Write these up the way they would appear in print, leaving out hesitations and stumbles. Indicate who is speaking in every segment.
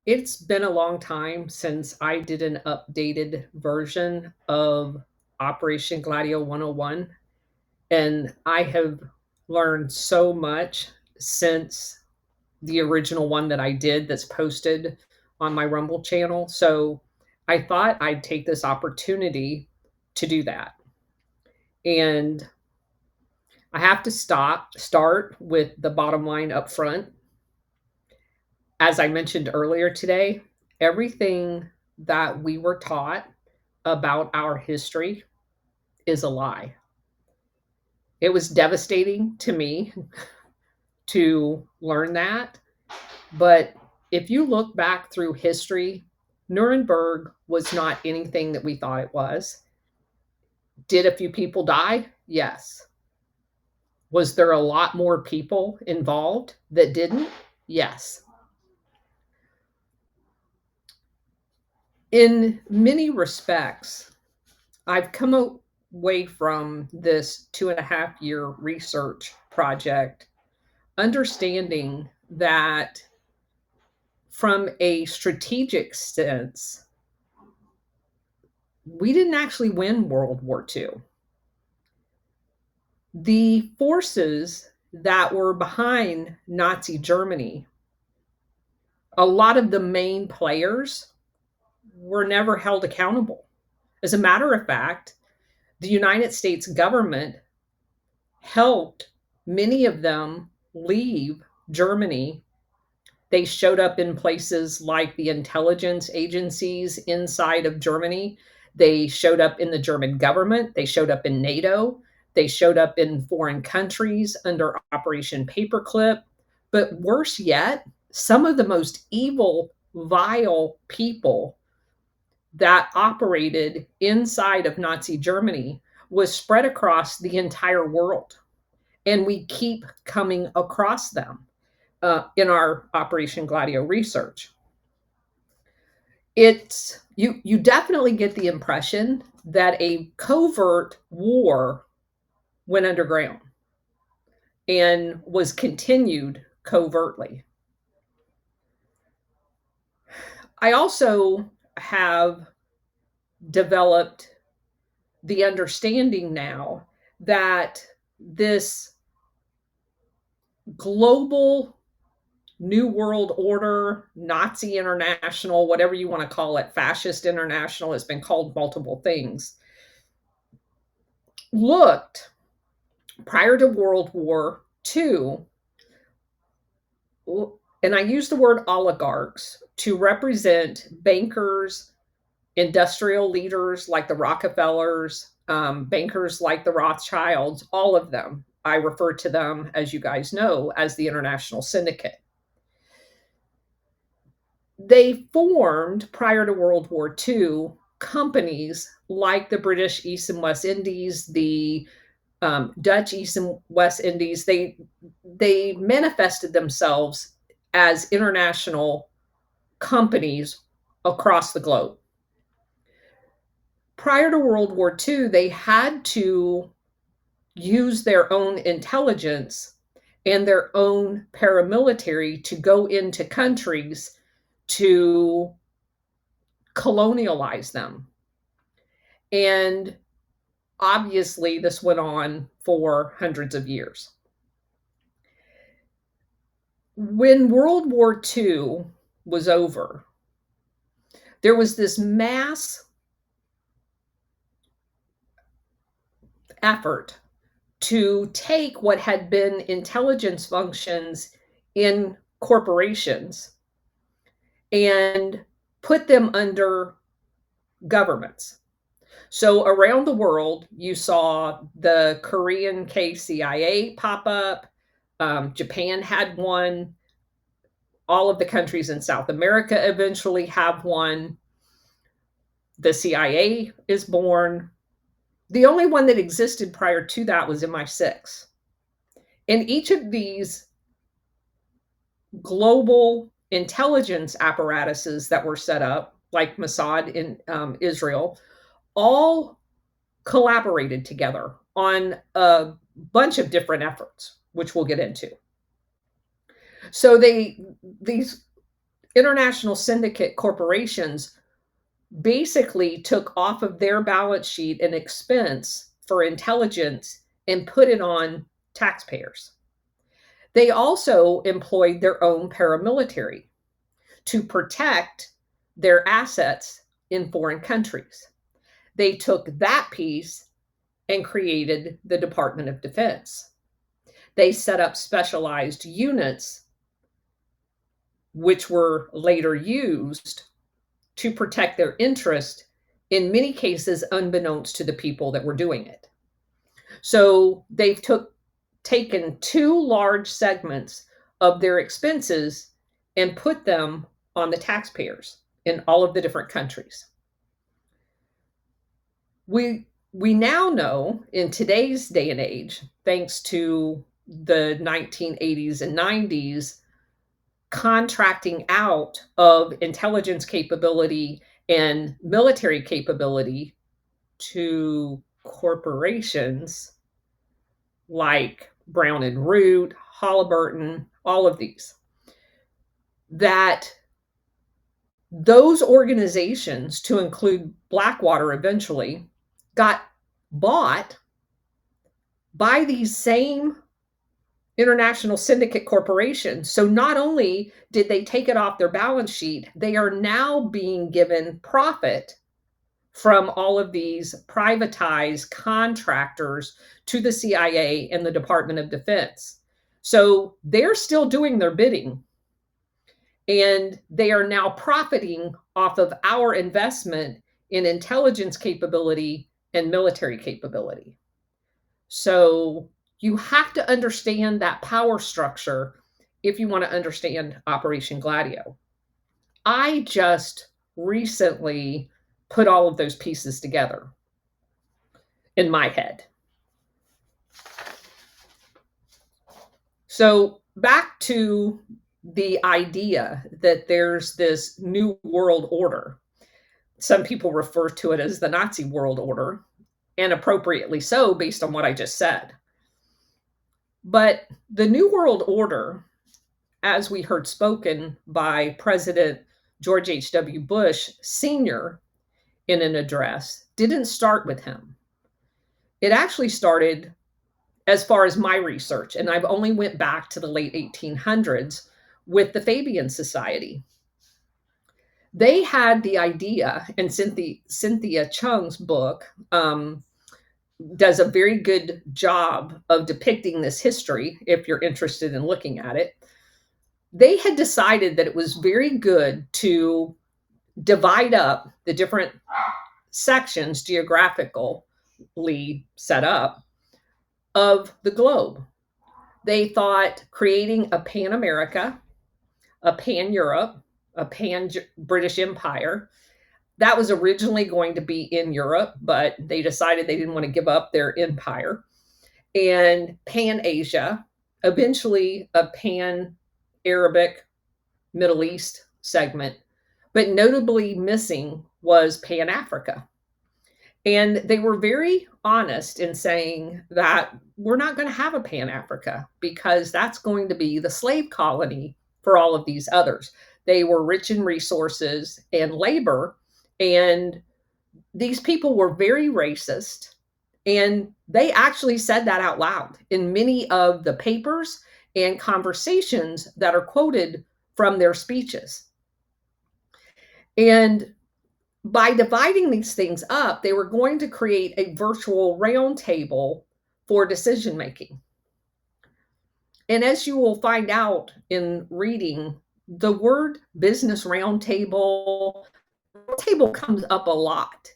Speaker 1: It's been a long time since I did an updated version of Operation Gladio 101, and I have learned so much since the original one that I did that's posted on my Rumble channel. So I thought I'd take this opportunity to do that. And I have to start with the bottom line up front. As I mentioned earlier today, everything that we were taught about our history is a lie. It was devastating to me to learn that. But if you look back through history, Nuremberg was not anything that we thought it was. Did a few people die? Yes. Was there a lot more people involved that didn't? Yes. In many respects, I've come away from this 2.5 year research project understanding that from a strategic sense, we didn't actually win World War II. The forces that were behind Nazi Germany, a lot of the main players were never held accountable. As a matter of fact, the United States government helped many of them leave Germany. They showed up in places like the intelligence agencies inside of Germany. They showed up in the German government. They showed up in NATO. They showed up in foreign countries under Operation Paperclip. But worse yet, some of the most evil, vile people that operated inside of Nazi Germany was spread across the entire world. And we keep coming across them in our Operation Gladio research. You definitely get the impression that a covert war went underground and was continued covertly. I also have developed the understanding now that this global New World Order, Nazi International, whatever you want to call it, Fascist International, has been called multiple things, looked prior to World War II, and I use the word oligarchs to represent bankers, industrial leaders like the Rockefellers, bankers like the Rothschilds, all of them. I refer to them, as you guys know, as the International Syndicate. They formed, prior to World War II, companies like the British East and West Indies, the Dutch East and West Indies. They manifested themselves as international companies across the globe. Prior to World War II, they had to use their own intelligence and their own paramilitary to go into countries to colonialize them. And obviously, this went on for hundreds of years. When World War II was over, there was this mass effort to take what had been intelligence functions in corporations and put them under governments. So around the world, you saw the Korean KCIA pop up. Japan had one. All of the countries in South America eventually have one. The CIA is born. The only one that existed prior to that was MI6. And each of these global intelligence apparatuses that were set up, like Mossad in Israel, all collaborated together on a bunch of different efforts, which we'll get into. So these international syndicate corporations basically took off of their balance sheet an expense for intelligence and put it on taxpayers. They also employed their own paramilitary to protect their assets in foreign countries. They took that piece and created the Department of Defense. They set up specialized units, which were later used to protect their interest, in many cases unbeknownst to the people that were doing it. So they've taken two large segments of their expenses and put them on the taxpayers in all of the different countries. We now know in today's day and age, thanks to the 1980s and 90s, contracting out of intelligence capability and military capability to corporations like Brown and Root, Halliburton, all of these, that those organizations, to include Blackwater eventually, got bought by these same international syndicate corporations. So not only did they take it off their balance sheet, they are now being given profit from all of these privatized contractors to the CIA and the Department of Defense. So they're still doing their bidding, and they are now profiting off of our investment in intelligence capability and military capability. So you have to understand that power structure if you want to understand Operation Gladio. I just recently put all of those pieces together in my head. So back to the idea that there's this new world order. Some people refer to it as the Nazi world order, and appropriately so based on what I just said. But the New World Order, as we heard spoken by President George H.W. Bush Sr. in an address, didn't start with him. It actually started, as far as my research, and I've only went back to the late 1800s, with the Fabian Society. They had the idea, and Cynthia Chung's book does a very good job of depicting this history, if you're interested in looking at it. They had decided that it was very good to divide up the different sections geographically set up of the globe. They thought creating a Pan-America, a Pan-Europe, a Pan-British Empire. That was originally going to be in Europe, but they decided they didn't want to give up their empire. And Pan-Asia, eventually a Pan-Arabic Middle East segment, but notably missing was Pan-Africa. And they were very honest in saying that we're not going to have a Pan-Africa because that's going to be the slave colony for all of these others. They were rich in resources and labor, and these people were very racist, and they actually said that out loud in many of the papers and conversations that are quoted from their speeches. And by dividing these things up, they were going to create a virtual roundtable for decision making. And as you will find out in reading, the word business roundtable comes up a lot.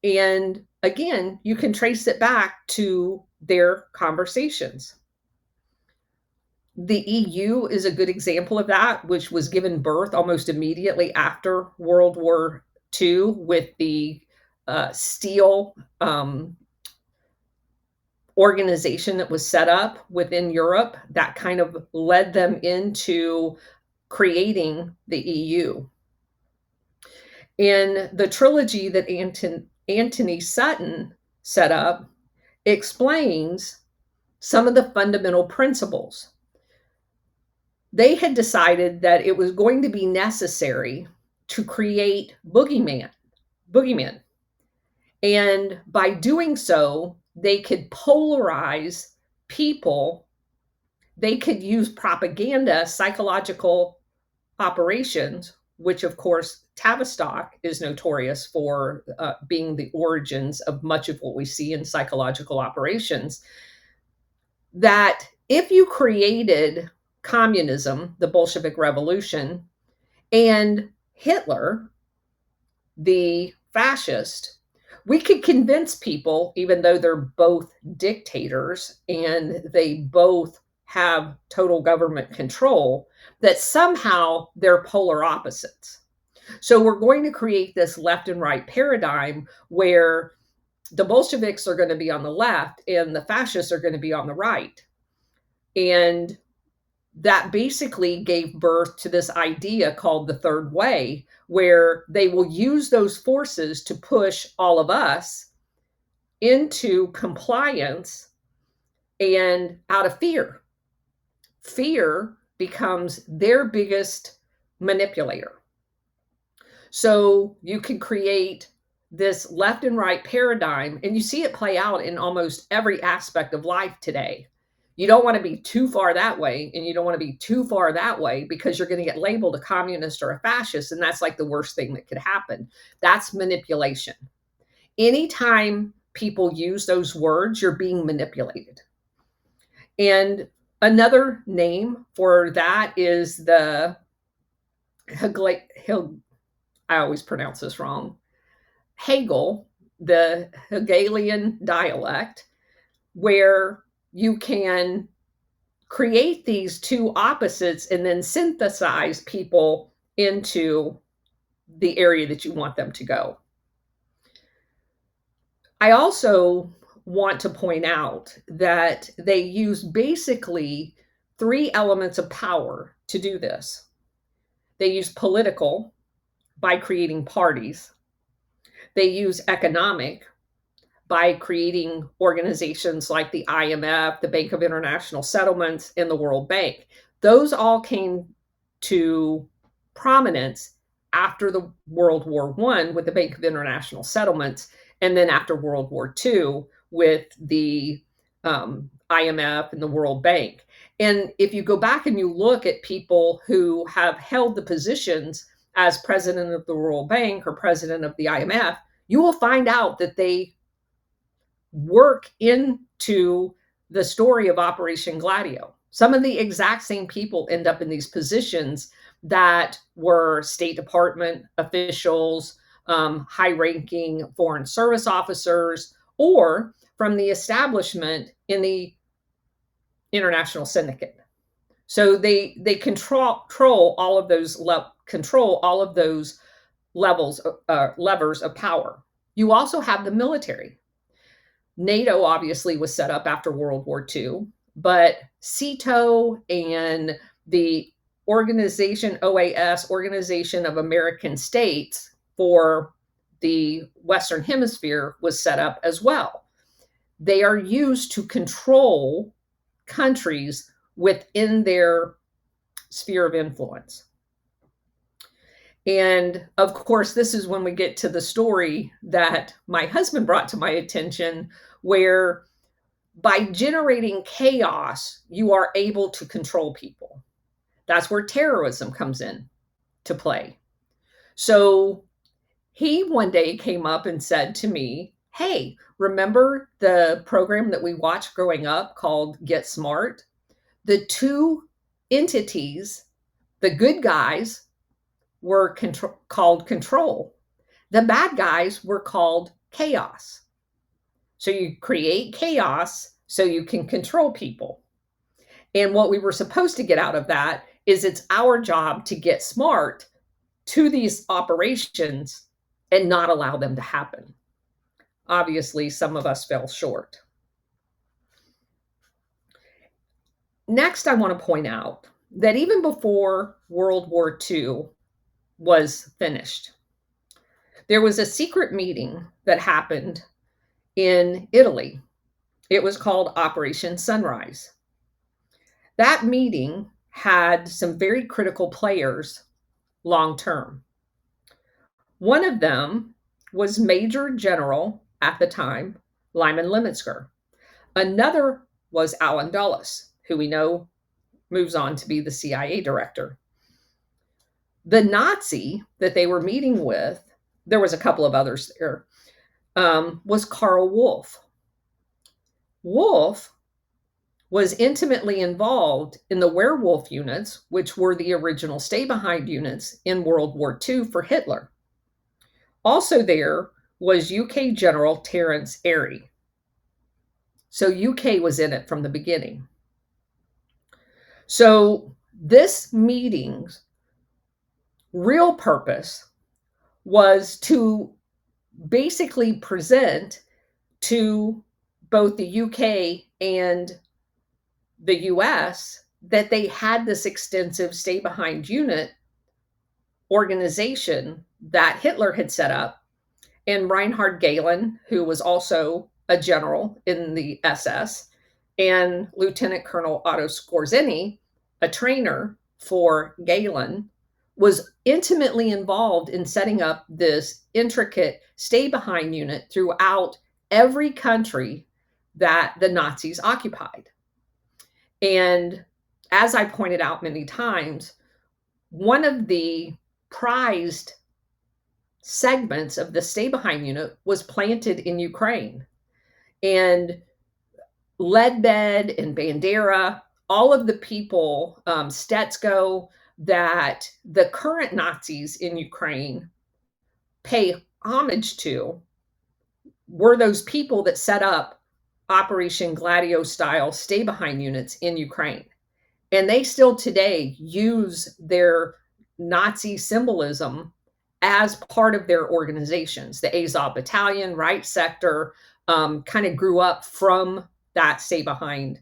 Speaker 1: And again, you can trace it back to their conversations. The EU is a good example of that, which was given birth almost immediately after World War II with the steel organization that was set up within Europe that kind of led them into creating the EU. In the trilogy that Anthony Sutton set up, explains some of the fundamental principles. they had decided that it was going to be necessary to create boogeymen. And by doing so, they could polarize people. They could use propaganda, psychological operations, which of course Tavistock is notorious for being the origins of much of what we see in psychological operations. That if you created communism, the Bolshevik Revolution, and Hitler, the fascist, we could convince people, even though they're both dictators and they both have total government control, that somehow they're polar opposites. So we're going to create this left and right paradigm where the Bolsheviks are going to be on the left and the fascists are going to be on the right. And that basically gave birth to this idea called the third way, where they will use those forces to push all of us into compliance and out of fear. Fear becomes their biggest manipulator. So you can create this left and right paradigm, and you see it play out in almost every aspect of life today. You don't want to be too far that way, and you don't want to be too far that way, because you're going to get labeled a communist or a fascist, and that's like the worst thing that could happen. That's manipulation. Anytime people use those words, you're being manipulated. And another name for that is the I always pronounce this wrong. Hegel, the Hegelian dialect, where you can create these two opposites and then synthesize people into the area that you want them to go. I also want to point out that they use basically three elements of power to do this. They use political by creating parties. They use economic by creating organizations like the IMF, the Bank of International Settlements, and the World Bank. Those all came to prominence after the World War I with the Bank of International Settlements, and then after World War II with the IMF and the World Bank. And if you go back and you look at people who have held the positions as president of the World Bank or president of the IMF, you will find out that they work into the story of Operation Gladio. Some of the exact same people end up in these positions that were State Department officials, high-ranking foreign service officers, or from the establishment in the international syndicate. So they control all of those levers of power. You also have the military. NATO obviously was set up after World War II, but SEATO and the organization OAS, Organization of American States for the Western Hemisphere, was set up as well. They are used to control countries within their sphere of influence. And of course, this is when we get to the story that my husband brought to my attention, where by generating chaos, you are able to control people. That's where terrorism comes in to play. So he one day came up and said to me, "Hey, remember the program that we watched growing up called Get Smart? The two entities, the good guys, were called control. The bad guys were called chaos. So you create chaos so you can control people. And what we were supposed to get out of that is it's our job to get smart to these operations and not allow them to happen." Obviously, some of us fell short. Next, I want to point out that even before World War II was finished, there was a secret meeting that happened in Italy. It was called Operation Sunrise. That meeting had some very critical players long term. One of them was Major General at the time, Lyman Lemonsker. Another was Allen Dulles, who we know moves on to be the CIA director. The Nazi that they were meeting with, there was a couple of others there, was Karl Wolff. Wolff was intimately involved in the werewolf units, which were the original stay-behind units in World War II for Hitler. Also there was UK General Terence Airey. So UK was in it from the beginning. So this meeting's real purpose was to basically present to both the UK and the US that they had this extensive stay-behind unit organization that Hitler had set up, and Reinhard Gehlen, who was also a general in the SS, and Lieutenant Colonel Otto Skorzeny, a trainer for Gehlen, was intimately involved in setting up this intricate stay-behind unit throughout every country that the Nazis occupied. And as I pointed out many times, one of the prized segments of the stay-behind unit was planted in Ukraine. And Ledbed and Bandera, all of the people, Stetsko, that the current Nazis in Ukraine pay homage to, were those people that set up Operation Gladio style stay-behind units in Ukraine. And they still today use their Nazi symbolism as part of their organizations. The Azov Battalion, Right Sector, kind of grew up from that stay-behind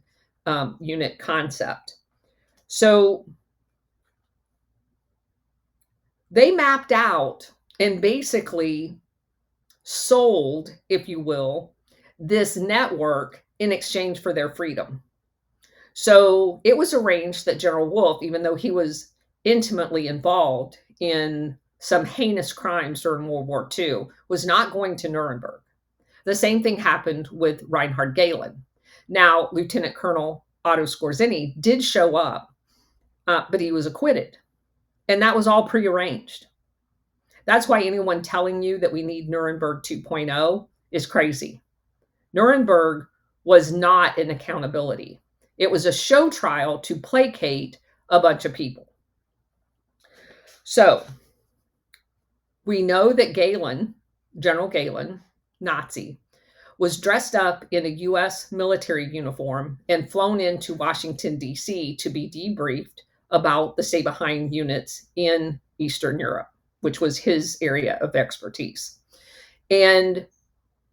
Speaker 1: unit concept. So they mapped out and basically sold, if you will, this network in exchange for their freedom. So it was arranged that General Wolff, even though he was intimately involved in some heinous crimes during World War II, was not going to Nuremberg. The same thing happened with Reinhard Gehlen. Now, Lieutenant Colonel Otto Skorzeny did show up, but he was acquitted. And that was all prearranged. That's why anyone telling you that we need Nuremberg 2.0 is crazy. Nuremberg was not an accountability. It was a show trial to placate a bunch of people. So we know that Gehlen, General Gehlen, Nazi, was dressed up in a US military uniform and flown into Washington, D.C. to be debriefed about the stay-behind units in Eastern Europe, which was his area of expertise. And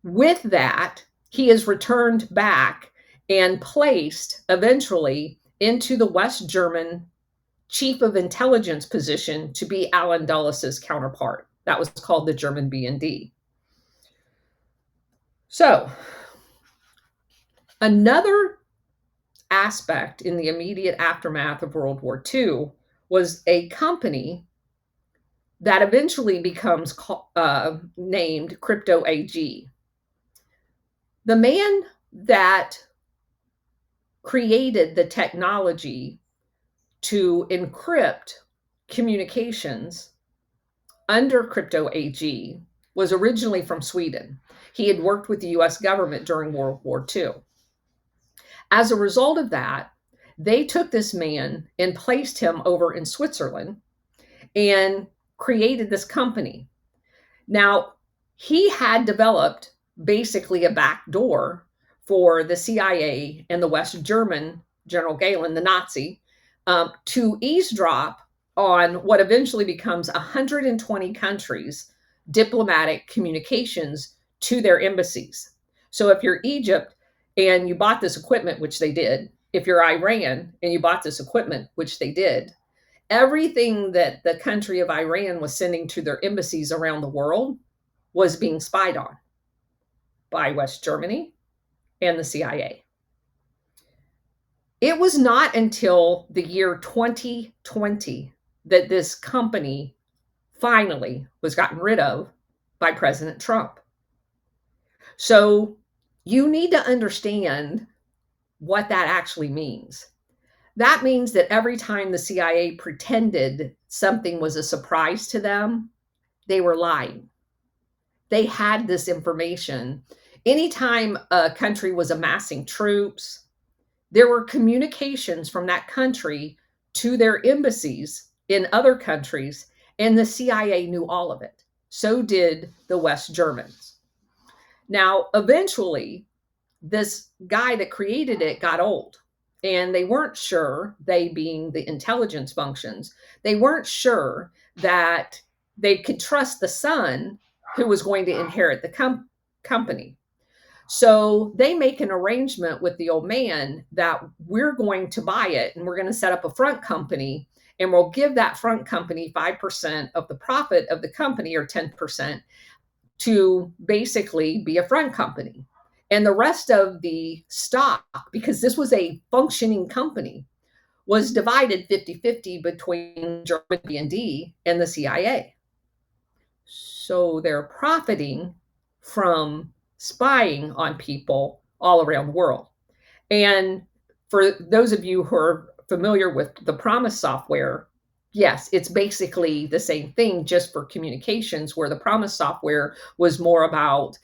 Speaker 1: with that, he is returned back and placed eventually into the West German chief of intelligence position to be Allen Dulles' counterpart. That was called the German BND. So another aspect in the immediate aftermath of World War II was a company that eventually becomes named Crypto AG. The man that created the technology to encrypt communications under Crypto AG was originally from Sweden. He had worked with the US government during World War II. As a result of that, they took this man and placed him over in Switzerland and created this company. Now, he had developed basically a back door for the CIA and the West German General Gehlen, the Nazi, to eavesdrop on what eventually becomes 120 countries' diplomatic communications to their embassies. So if you're Egypt and you bought this equipment, which they did, if you're Iran and you bought this equipment, which they did, everything that the country of Iran was sending to their embassies around the world was being spied on by West Germany and the CIA. It was not until the year 2020 that this company finally was gotten rid of by President Trump. So you need to understand what that actually means. That means that every time the CIA pretended something was a surprise to them, they were lying. They had this information. Anytime a country was amassing troops, there were communications from that country to their embassies in other countries, and the CIA knew all of it. So did the West Germans. Now, eventually, this guy that created it got old, and they weren't sure, they being the intelligence functions, they weren't sure that they could trust the son who was going to inherit the company. So they make an arrangement with the old man that we're going to buy it and we're going to set up a front company, and we'll give that front company 5% of the profit of the company, or 10%, to basically be a front company. And the rest of the stock, because this was a functioning company, was divided 50-50 between German B&D and the CIA. So they're profiting from spying on people all around the world. And for those of you who are familiar with the Promise software, yes, it's basically the same thing, just for communications, where the Promise software was more about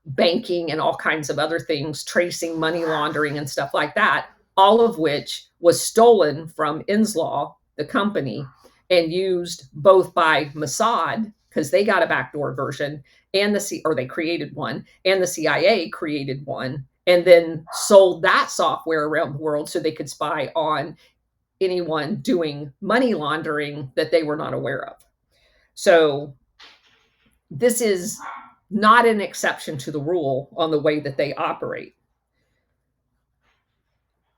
Speaker 1: banking and all kinds of other things, tracing money laundering and stuff like that, all of which was stolen from Inslaw, the company, and used both by Mossad, because they got a backdoor version, and they created one, and the CIA created one, and then sold that software around the world so they could spy on anyone doing money laundering that they were not aware of. So this is not an exception to the rule on the way that they operate.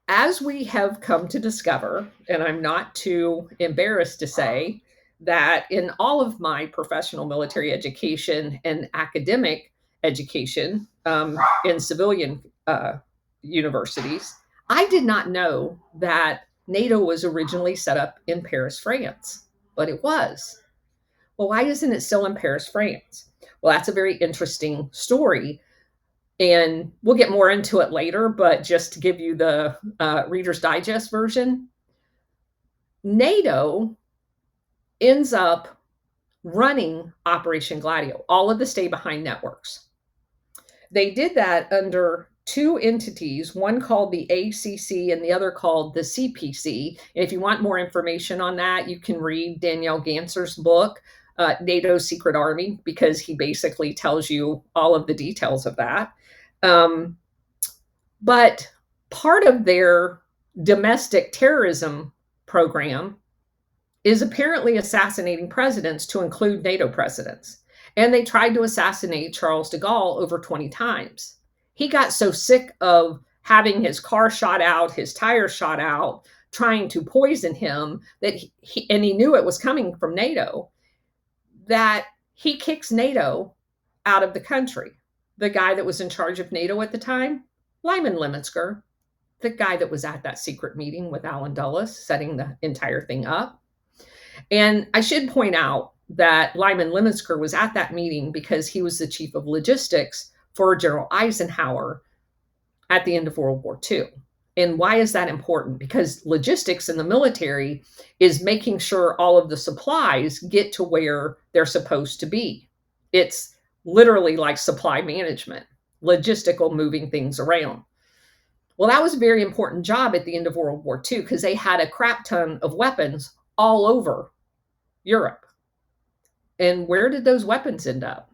Speaker 1: As we have come to discover, and I'm not too embarrassed to say, that in all of my professional military education and academic education in civilian universities, I did not know that NATO was originally set up in Paris, France, but it was. Well, why isn't it still in Paris, France? Well, that's a very interesting story, and we'll get more into it later, but just to give you the Reader's Digest version, NATO ends up running Operation Gladio, all of the stay-behind networks. They did that under two entities, one called the ACC and the other called the CPC. And if you want more information on that, you can read Danielle Ganser's book, NATO's Secret Army, because he basically tells you all of the details of that. But part of their domestic terrorism program is apparently assassinating presidents, to include NATO presidents. And they tried to assassinate Charles de Gaulle over 20 times. He got so sick of having his car shot out, his tires shot out, trying to poison him, that he knew it was coming from NATO, that he kicks NATO out of the country. The guy that was in charge of NATO at the time, Lyman Lemonsker, the guy that was at that secret meeting with Alan Dulles, setting the entire thing up. And I should point out that Lyman Lemonsker was at that meeting because he was the chief of logistics for General Eisenhower at the end of World War II. And why is that important? Because logistics in the military is making sure all of the supplies get to where they're supposed to be. It's literally like supply management, logistical, moving things around. Well, that was a very important job at the end of World War II, because they had a crap ton of weapons all over Europe. And where did those weapons end up?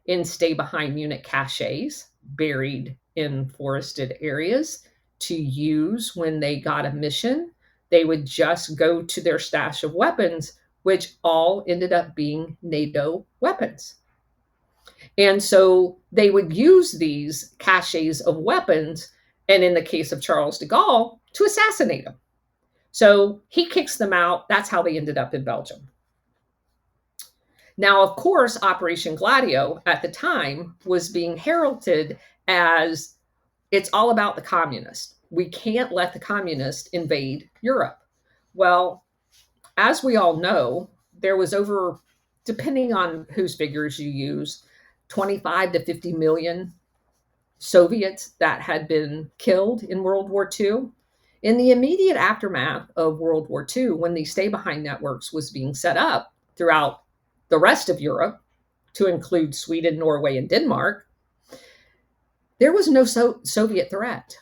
Speaker 1: In stay-behind unit caches, buried in forested areas, to use when they got a mission. They would just go to their stash of weapons, which all ended up being NATO weapons. And so they would use these caches of weapons, and in the case of Charles de Gaulle, to assassinate him. So he kicks them out. That's how they ended up in Belgium. Now, of course, Operation Gladio at the time was being heralded as it's all about the communists. we can't let the communists invade Europe. Well, as we all know, there was over, depending on whose figures you use, 25 to 50 million Soviets that had been killed in World War II. In the immediate aftermath of World War II, when the stay-behind networks was being set up throughout the rest of Europe, to include Sweden, Norway, and Denmark, there was no Soviet threat.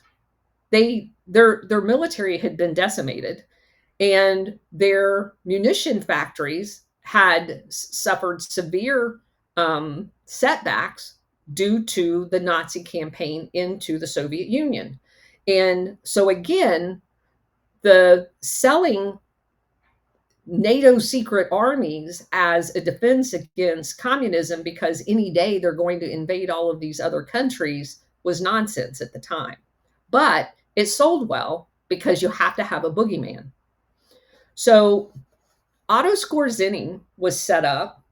Speaker 1: Their military had been decimated, and their munition factories had suffered severe setbacks due to the Nazi campaign into the Soviet Union. And so again, the selling NATO secret armies as a defense against communism, because any day they're going to invade all of these other countries, was nonsense at the time. But it sold well because you have to have a boogeyman. So Otto Skorzeny was set up,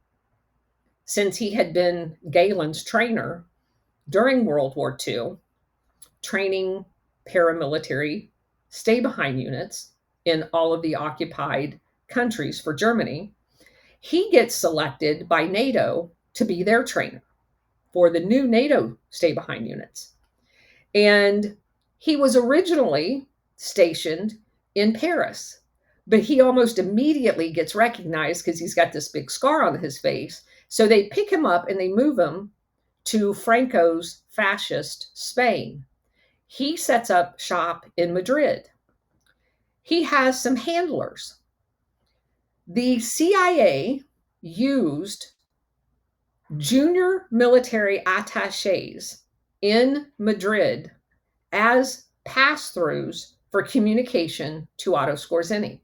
Speaker 1: since he had been Galen's trainer during World War II, training paramilitary stay-behind units in all of the occupied countries for Germany. He gets selected by NATO to be their trainer for the new NATO stay-behind units. And he was originally stationed in Paris, but he almost immediately gets recognized because he's got this big scar on his face. So they pick him up and they move him to Franco's fascist Spain. He sets up shop in Madrid. He has some handlers. The CIA used junior military attaches in Madrid as pass-throughs for communication to Otto Skorzeny.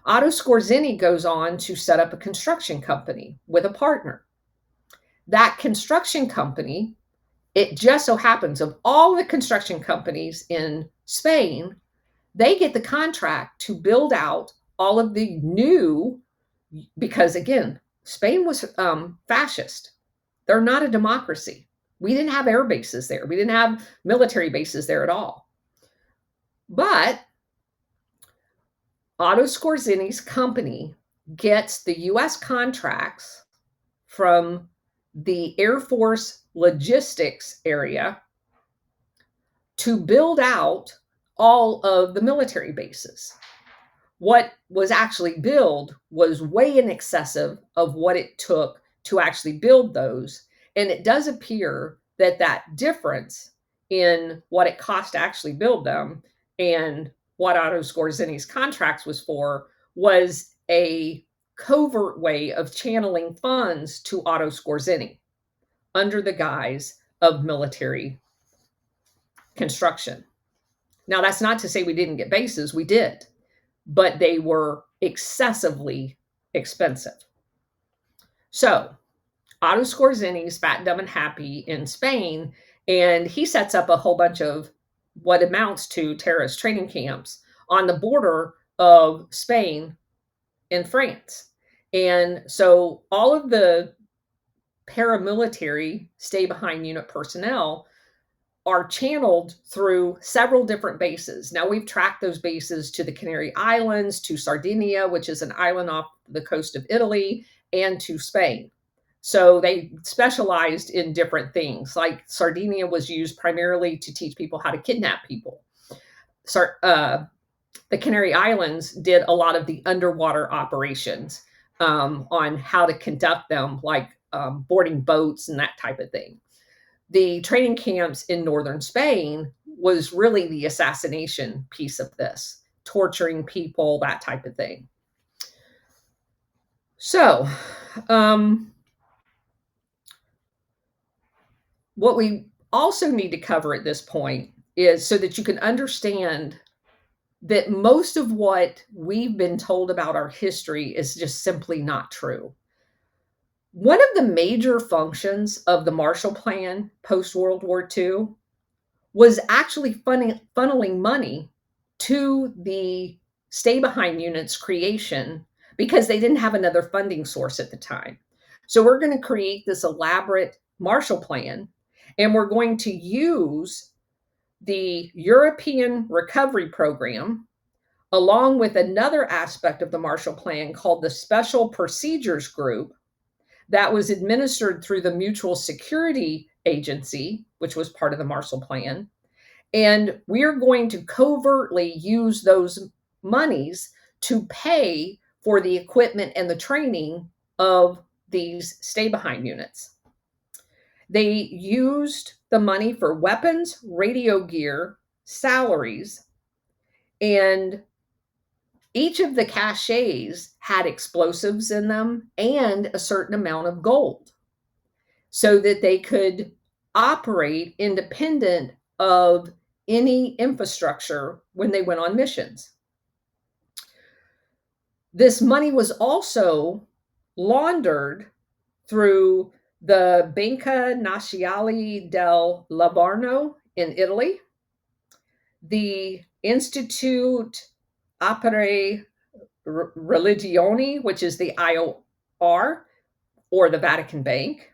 Speaker 1: Otto Skorzeny goes on to set up a construction company with a partner. That construction company, it just so happens, of all the construction companies in Spain, they get the contract to build out all of the new, because again, Spain was fascist. They're not a democracy. We didn't have air bases there. We didn't have military bases there at all. But Otto Skorzeny's company gets the US contracts from the Air Force logistics area to build out all of the military bases. What was actually built was way in excessive of what it took to actually build those. And it does appear that that difference in what it cost to actually build them and what Otto Skorzeny's contracts was for was a covert way of channeling funds to Otto Skorzeny under the guise of military construction. Now, that's not to say we didn't get bases. We did, but they were excessively expensive. So Otto Skorzeny's fat, dumb, and happy in Spain, and he sets up a whole bunch of what amounts to terrorist training camps on the border of Spain and France. And so all of the paramilitary stay-behind unit personnel are channeled through several different bases. Now, we've tracked those bases to the Canary Islands, to Sardinia, which is an island off the coast of Italy, and to Spain. So they specialized in different things. Like Sardinia was used primarily to teach people how to kidnap people. The Canary Islands did a lot of the underwater operations on how to conduct them, like boarding boats and that type of thing. The training camps in northern Spain was really the assassination piece of this, torturing people, that type of thing. So, what we also need to cover at this point is so that you can understand that most of what we've been told about our history is just simply not true. One of the major functions of the Marshall Plan post-World War II was actually funneling money to the stay-behind units creation because they didn't have another funding source at the time. So we're going to create this elaborate Marshall Plan, and we're going to use the European Recovery Program, along with another aspect of the Marshall Plan called the Special Procedures Group, that was administered through the Mutual Security Agency, which was part of the Marshall Plan. And we're going to covertly use those monies to pay for the equipment and the training of these stay-behind units. They used the money for weapons, radio gear, salaries, and each of the caches had explosives in them and a certain amount of gold so that they could operate independent of any infrastructure when they went on missions. This money was also laundered through the Banca Nazionale del Livorno in Italy, the Institute Opere Religioni, which is the IOR, or the Vatican Bank.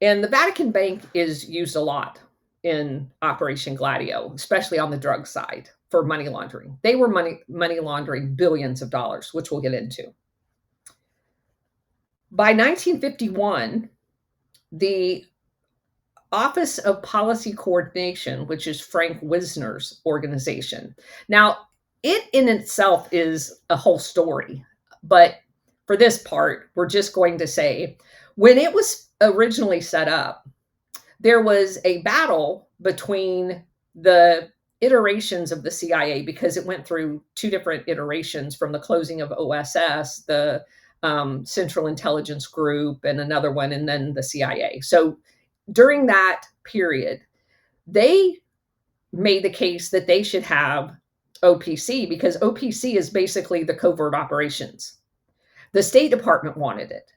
Speaker 1: And the Vatican Bank is used a lot in Operation Gladio, especially on the drug side for money laundering. They were money laundering billions of dollars, which we'll get into. By 1951, the Office of Policy Coordination, which is Frank Wisner's organization. Now, it in itself is a whole story, but for this part, we're just going to say, when it was originally set up, there was a battle between the iterations of the CIA because it went through two different iterations from the closing of OSS, the Central Intelligence Group, and another one, and then the CIA. So during that period, they made the case that they should have OPC because OPC is basically the covert operations. The State Department wanted it.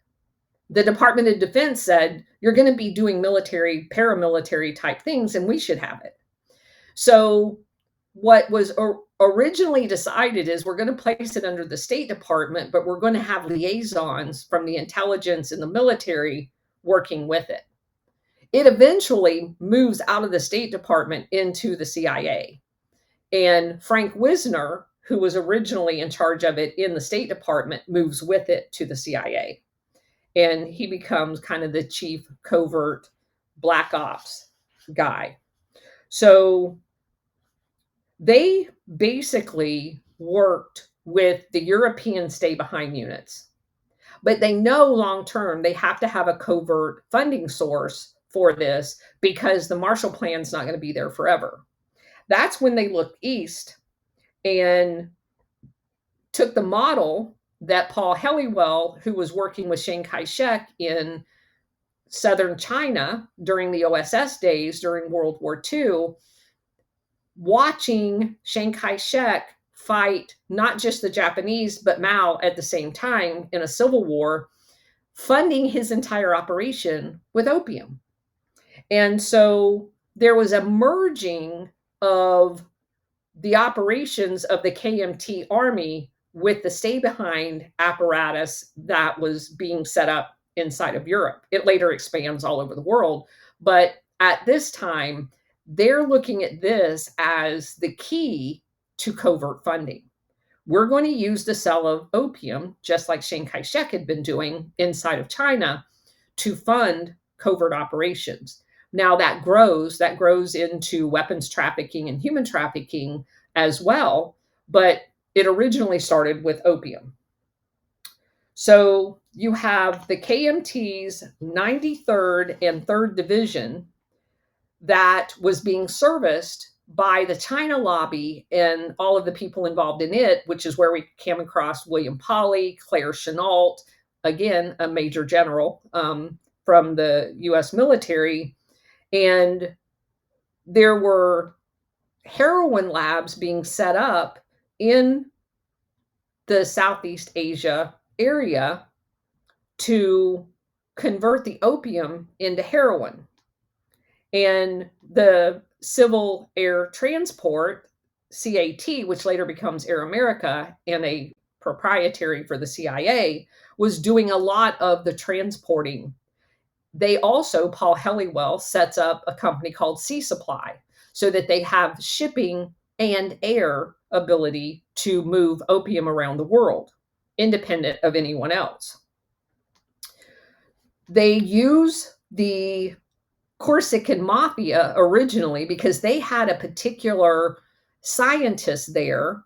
Speaker 1: The Department of Defense said, you're going to be doing military, paramilitary type things, and we should have it. So what was originally decided is we're going to place it under the State Department, but we're going to have liaisons from the intelligence and the military working with it. It eventually moves out of the State Department into the CIA. And Frank Wisner, who was originally in charge of it in the State Department, moves with it to the CIA. And he becomes kind of the chief covert black ops guy. So they basically worked with the European stay-behind units. But they know long-term they have to have a covert funding source for this because the Marshall Plan is not going to be there forever. That's when they looked east and took the model that Paul Helliwell, who was working with Chiang Kai-shek in southern China during the OSS days during World War II, watching Chiang Kai-shek fight not just the Japanese, but Mao at the same time in a civil war, funding his entire operation with opium. And so there was a merging of the operations of the KMT army with the stay-behind apparatus that was being set up inside of Europe. It later expands all over the world. But at this time, they're looking at this as the key to covert funding. We're going to use the sale of opium, just like Chiang Kai-shek had been doing inside of China, to fund covert operations. Now that grows into weapons trafficking and human trafficking as well, but it originally started with opium. So you have the KMT's 93rd and 3rd Division that was being serviced by the China lobby and all of the people involved in it, which is where we came across William Polly, Claire Chennault, again, a major general from the US military. And there were heroin labs being set up in the Southeast Asia area to convert the opium into heroin. And the Civil Air Transport, CAT, which later becomes Air America and a proprietary for the CIA, was doing a lot of the transporting. They also, Paul Helliwell, sets up a company called Sea Supply. so that they have shipping and air ability to move opium around the world, independent of anyone else. They use the Corsican mafia originally because they had a particular scientist there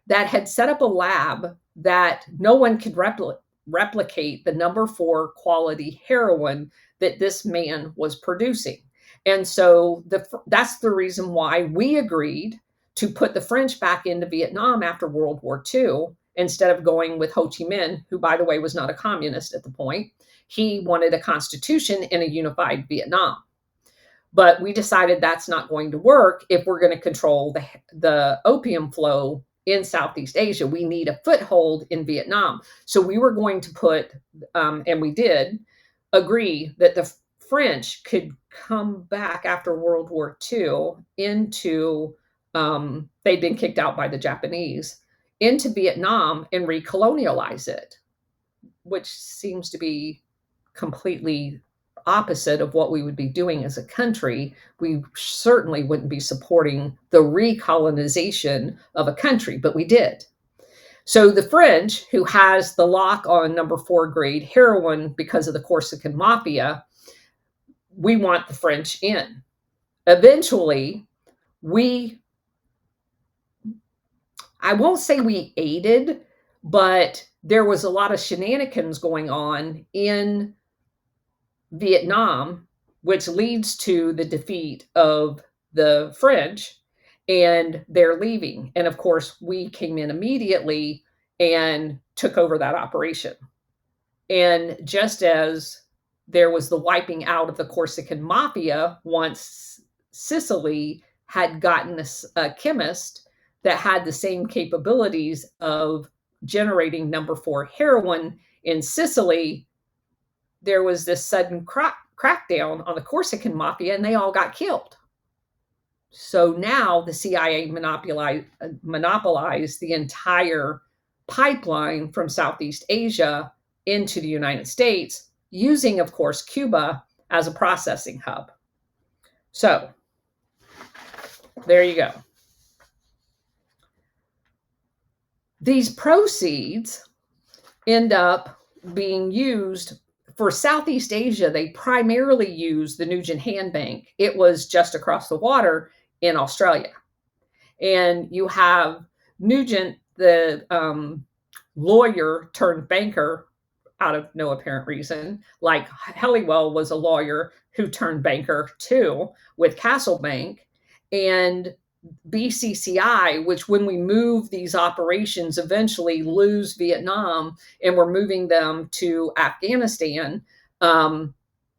Speaker 1: that had set up a lab that no one could replicate the number 4 quality heroin that this man was producing. And so that's the reason why we agreed to put the French back into Vietnam after World War II instead of going with Ho Chi Minh, who, by the way, was not a communist at the point. He wanted a constitution in a unified Vietnam. But we decided that's not going to work if we're going to control the opium flow in Southeast Asia. We need a foothold in Vietnam. So we were going to put, and we did, agree that the French could come back after World War II into, they'd been kicked out by the Japanese, into Vietnam and recolonialize it, which seems to be completely opposite of what we would be doing as a country. We certainly wouldn't be supporting the recolonization of a country, but we did. So the French, who has the lock on number 4 grade heroin because of the Corsican mafia, we want the French in. Eventually, I won't say we aided, but there was a lot of shenanigans going on in Vietnam, which leads to the defeat of the French, and they're leaving. And of course, we came in immediately and took over that operation. And just as there was the wiping out of the Corsican mafia, once Sicily had gotten a chemist that had the same capabilities of generating number 4 heroin in Sicily, there was this sudden crackdown on the Corsican mafia, and they all got killed. So now the CIA monopolized the entire pipeline from Southeast Asia into the United States, using, of course, Cuba as a processing hub. So there you go. These proceeds end up being used for Southeast Asia. They primarily used the Nugent Hand Bank. It was just across the water in Australia. And you have Nugent, the lawyer turned banker, out of no apparent reason, like Helliwell was a lawyer who turned banker too with Castle Bank, and BCCI, which when we move these operations eventually lose Vietnam and we're moving them to Afghanistan,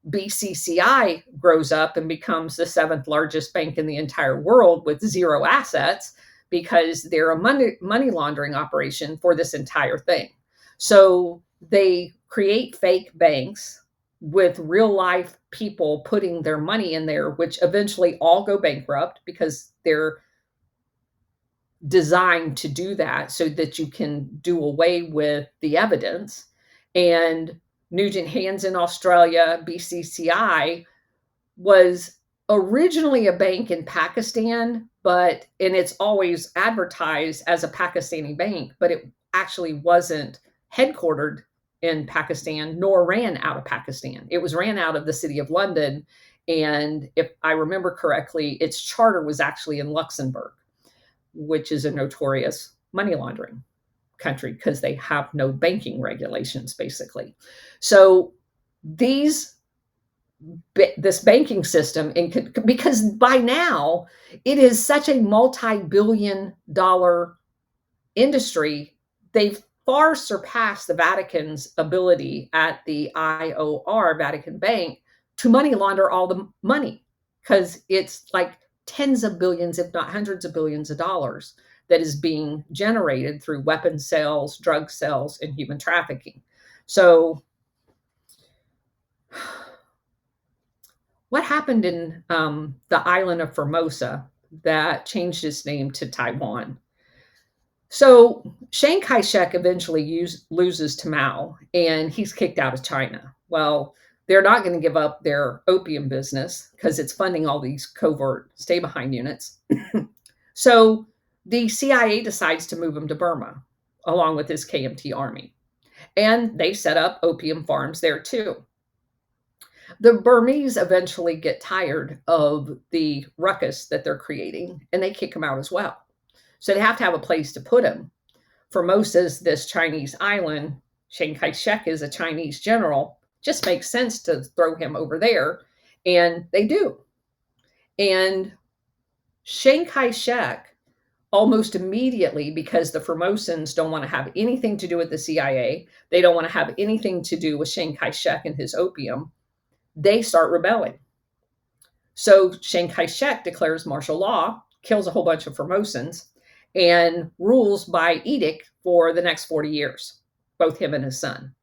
Speaker 1: BCCI grows up and becomes the 7th largest bank in the entire world with 0 assets because they're a money laundering operation for this entire thing. So they create fake banks with real life people putting their money in there, which eventually all go bankrupt because they're designed to do that so that you can do away with the evidence. And Nugent Hands in Australia, BCCI, was originally a bank in Pakistan, and it's always advertised as a Pakistani bank, but it actually wasn't headquartered in Pakistan nor ran out of Pakistan. It was ran out of the city of London. And if I remember correctly, its charter was actually in Luxembourg, which is a notorious money laundering country because they have no banking regulations, basically. So this banking system, because by now it is such a multi-billion-dollar industry, they've far surpassed the Vatican's ability at the IOR, Vatican Bank, to money launder all the money, because it's like tens of billions, if not hundreds of billions of dollars that is being generated through weapons sales, drug sales, and human trafficking. So what happened in the island of Formosa that changed its name to Taiwan? So Chiang Kai-shek eventually loses to Mao, and he's kicked out of China. Well, They're not going to give up their opium business because it's funding all these covert stay behind units. So the CIA decides to move him to Burma along with his KMT army. And they set up opium farms there too. The Burmese eventually get tired of the ruckus that they're creating and they kick him out as well. So they have to have a place to put him. Formosa's this Chinese island. Chiang Kai-shek is a Chinese general. Just makes sense to throw him over there. And they do. And Chiang Kai-shek almost immediately, because the Formosans don't want to have anything to do with the CIA, they don't want to have anything to do with Chiang Kai-shek and his opium, they start rebelling. So Chiang Kai-shek declares martial law, kills a whole bunch of Formosans, and rules by edict for the next 40 years, both him and his son.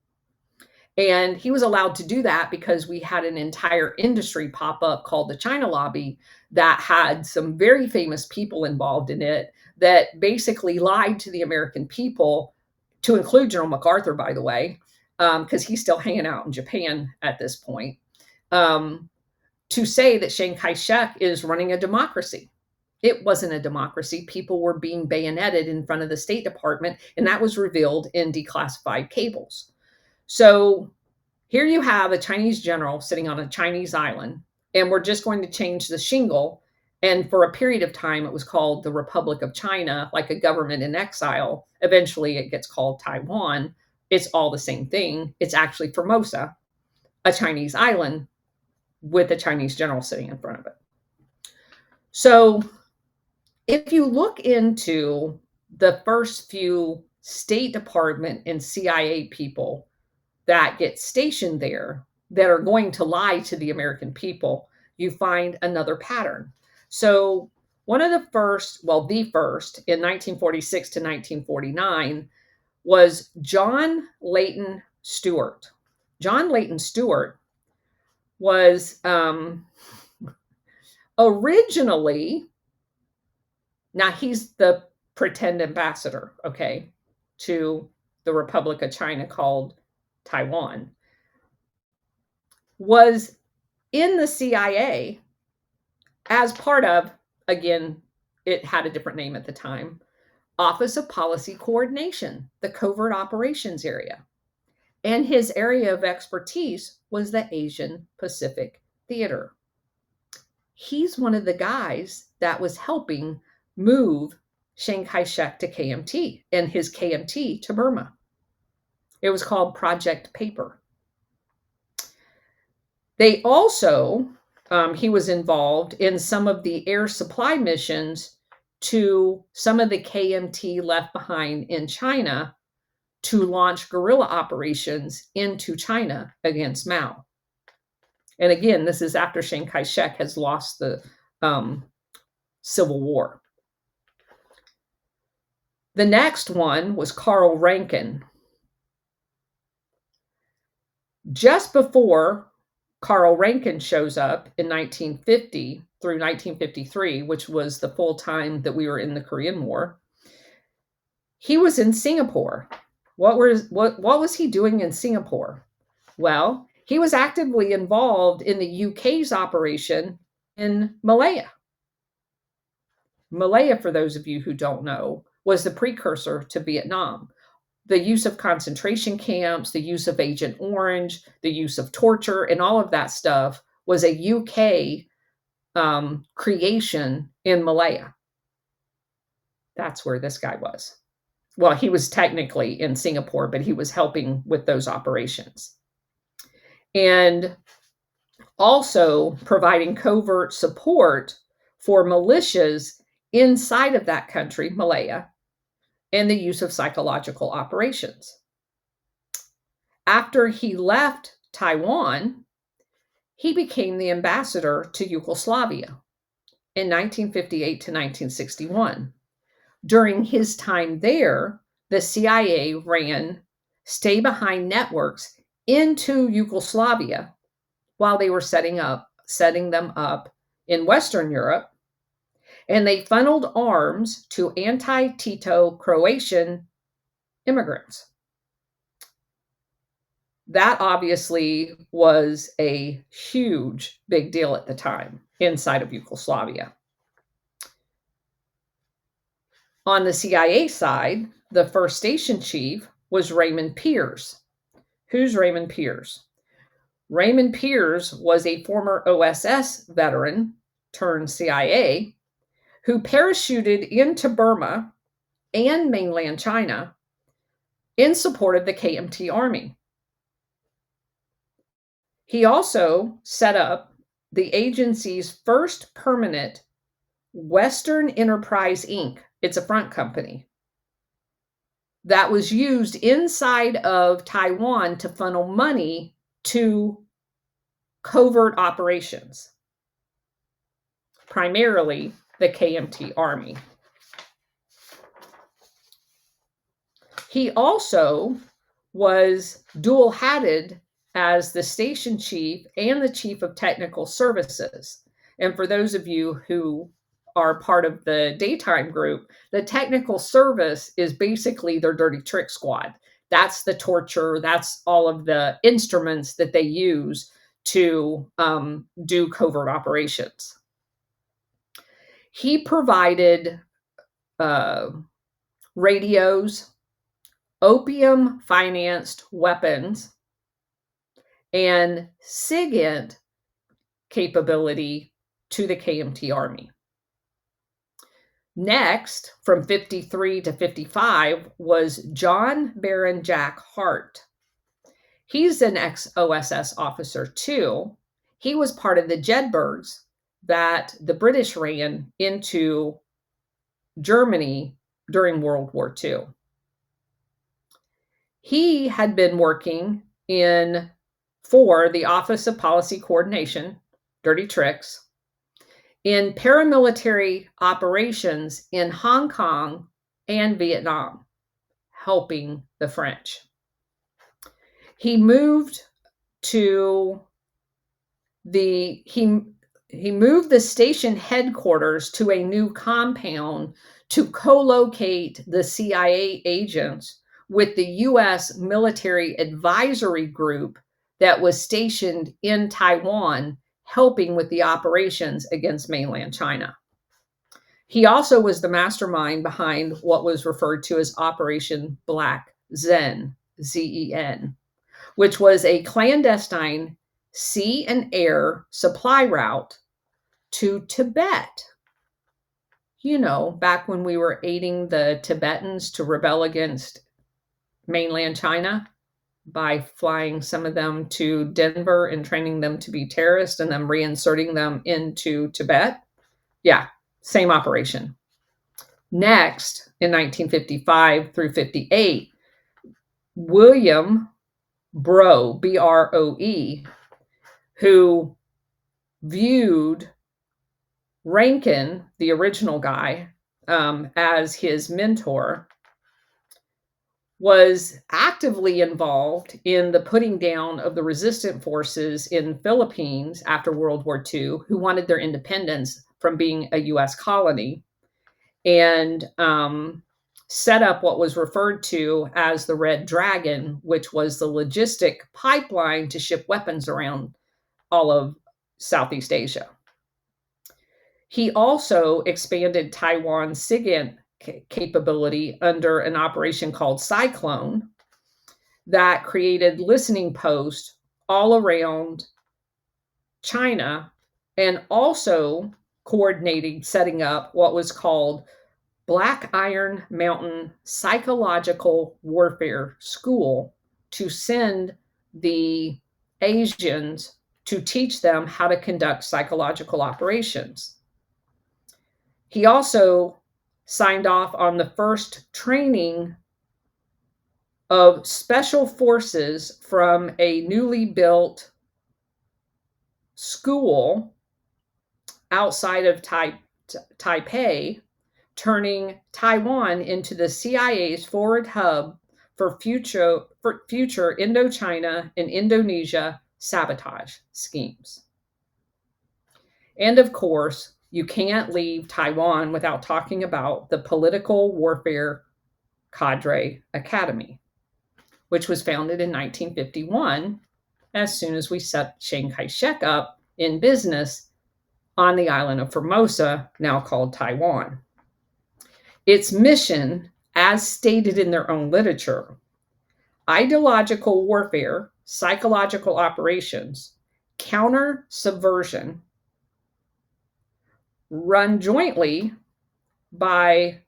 Speaker 1: And he was allowed to do that because we had an entire industry pop up called the China Lobby that had some very famous people involved in it that basically lied to the American people, to include General MacArthur, by the way, because he's still hanging out in Japan at this point, to say that Chiang Kai-shek is running a democracy. It wasn't a democracy. People were being bayoneted in front of the State Department, and that was revealed in declassified cables. So here you have a Chinese general sitting on a Chinese island, and we're just going to change the shingle. And for a period of time, it was called the Republic of China, like a government in exile. Eventually, it gets called Taiwan. It's all the same thing. It's actually Formosa, a Chinese island with a Chinese general sitting in front of it. So if you look into the first few State Department and CIA people that get stationed there that are going to lie to the American people, you find another pattern. So one of the first, well, the first in 1946 to 1949 was John Leighton Stewart. John Leighton Stewart was originally, now he's the pretend ambassador, okay, to the Republic of China called Taiwan, was in the CIA as part of, again, it had a different name at the time, Office of Policy Coordination, the covert operations area. And his area of expertise was the Asian Pacific Theater. He's one of the guys that was helping move Chiang Kai-shek to KMT and his KMT to Burma. It was called Project Paper. They also, he was involved in some of the air supply missions to some of the KMT left behind in China to launch guerrilla operations into China against Mao. And again, this is after Chiang Kai-shek has lost the Civil War. The next one was Karl Rankine. Just before Karl Rankine shows up in 1950 through 1953, which was the full time that we were in the Korean War, he was in Singapore. What was he doing in Singapore? Well, he was actively involved in the UK's operation in Malaya. Malaya, for those of you who don't know, was the precursor to Vietnam. The use of concentration camps, the use of Agent Orange, the use of torture, and all of that stuff was a UK creation in Malaya. That's where this guy was. Well, he was technically in Singapore, but he was helping with those operations. And also providing covert support for militias inside of that country, Malaya, and the use of psychological operations. After he left Taiwan, he became the ambassador to Yugoslavia in 1958 to 1961. During his time there, the CIA ran stay-behind networks into Yugoslavia while they were setting them up in Western Europe, and they funneled arms to anti-Tito Croatian immigrants. That obviously was a huge, big deal at the time inside of Yugoslavia. On the CIA side, the first station chief was Raymond Pearce. Who's Raymond Pearce? Raymond Pearce was a former OSS veteran turned CIA who parachuted into Burma and mainland China in support of the KMT Army. He also set up the agency's first permanent Western Enterprise Inc. It's a front company that was used inside of Taiwan to funnel money to covert operations, primarily the KMT Army. He also was dual-hatted as the station chief and the chief of technical services. And for those of you who are part of the daytime group, the technical service is basically their dirty trick squad. That's the torture, that's all of the instruments that they use to do covert operations. He provided radios, opium-financed weapons, and SIGINT capability to the KMT Army. Next, from 53 to 55, was John Baron Jack Hart. He's an ex-OSS officer too. He was part of the Jedburghs that the British ran into Germany during World War II. He had been working for the Office of Policy Coordination, dirty tricks, in paramilitary operations in Hong Kong and Vietnam, helping the French. He moved to he moved the station headquarters to a new compound to co-locate the CIA agents with the U.S. military advisory group that was stationed in Taiwan, helping with the operations against mainland China. He also was the mastermind behind what was referred to as Operation Black Zen, Z-E-N, which was a clandestine sea and air supply route to Tibet. You know, back when we were aiding the Tibetans to rebel against mainland China by flying some of them to Denver and training them to be terrorists and then reinserting them into Tibet. Yeah, same operation. Next, in 1955 through 58, William Broe, B-R-O-E, who viewed Rankin, the original guy, as his mentor, was actively involved in the putting down of the resistant forces in Philippines after World War II, who wanted their independence from being a U.S. colony, and set up what was referred to as the Red Dragon, which was the logistic pipeline to ship weapons around all of Southeast Asia. He also expanded Taiwan's SIGINT capability under an operation called Cyclone that created listening posts all around China, and also coordinating setting up what was called Black Iron Mountain Psychological Warfare School to send the Asians to teach them how to conduct psychological operations. He also signed off on the first training of special forces from a newly built school outside of Taipei, turning Taiwan into the CIA's forward hub for future Indochina and Indonesia sabotage schemes. And of course, you can't leave Taiwan without talking about the Political Warfare Cadre Academy, which was founded in 1951 as soon as we set Chiang Kai-shek up in business on the island of Formosa, now called Taiwan. Its mission, as stated in their own literature, ideological warfare, psychological operations, counter subversion, run jointly by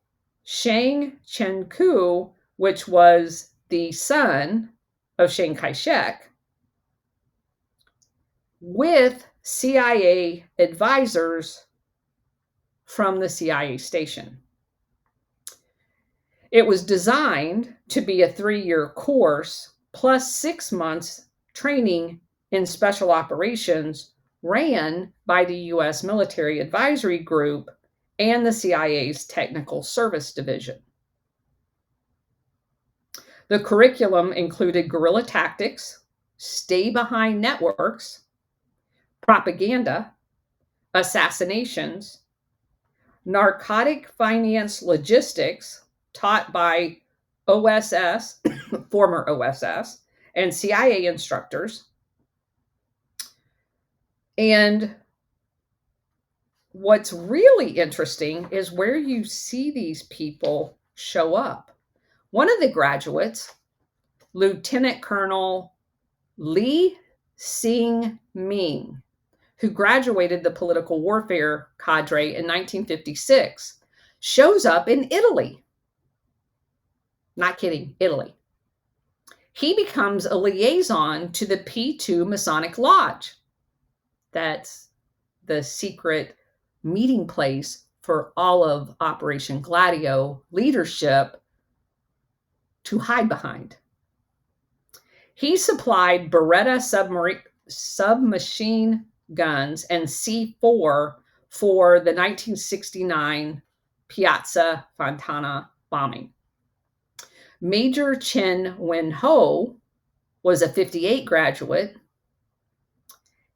Speaker 1: Chiang Cheng-kuo, which was the son of Chiang Kai-shek, with CIA advisors from the CIA station. It was designed to be a 3-year course plus 6 months training in special operations ran by the U.S. Military Advisory Group and the CIA's Technical Service Division. The curriculum included guerrilla tactics, stay-behind networks, propaganda, assassinations, narcotic finance logistics, taught by OSS, former OSS, and CIA instructors. And what's really interesting is where you see these people show up. One of the graduates, Lieutenant Colonel Lee Sing-ming, who graduated the political warfare cadre in 1956, shows up in Italy. Not kidding, Italy. He becomes a liaison to the P2 Masonic Lodge. That's the secret meeting place for all of Operation Gladio leadership to hide behind. He supplied Beretta submachine guns and C4 for the 1969 Piazza Fontana bombing. Major Chen Wen-ho was a 58 graduate,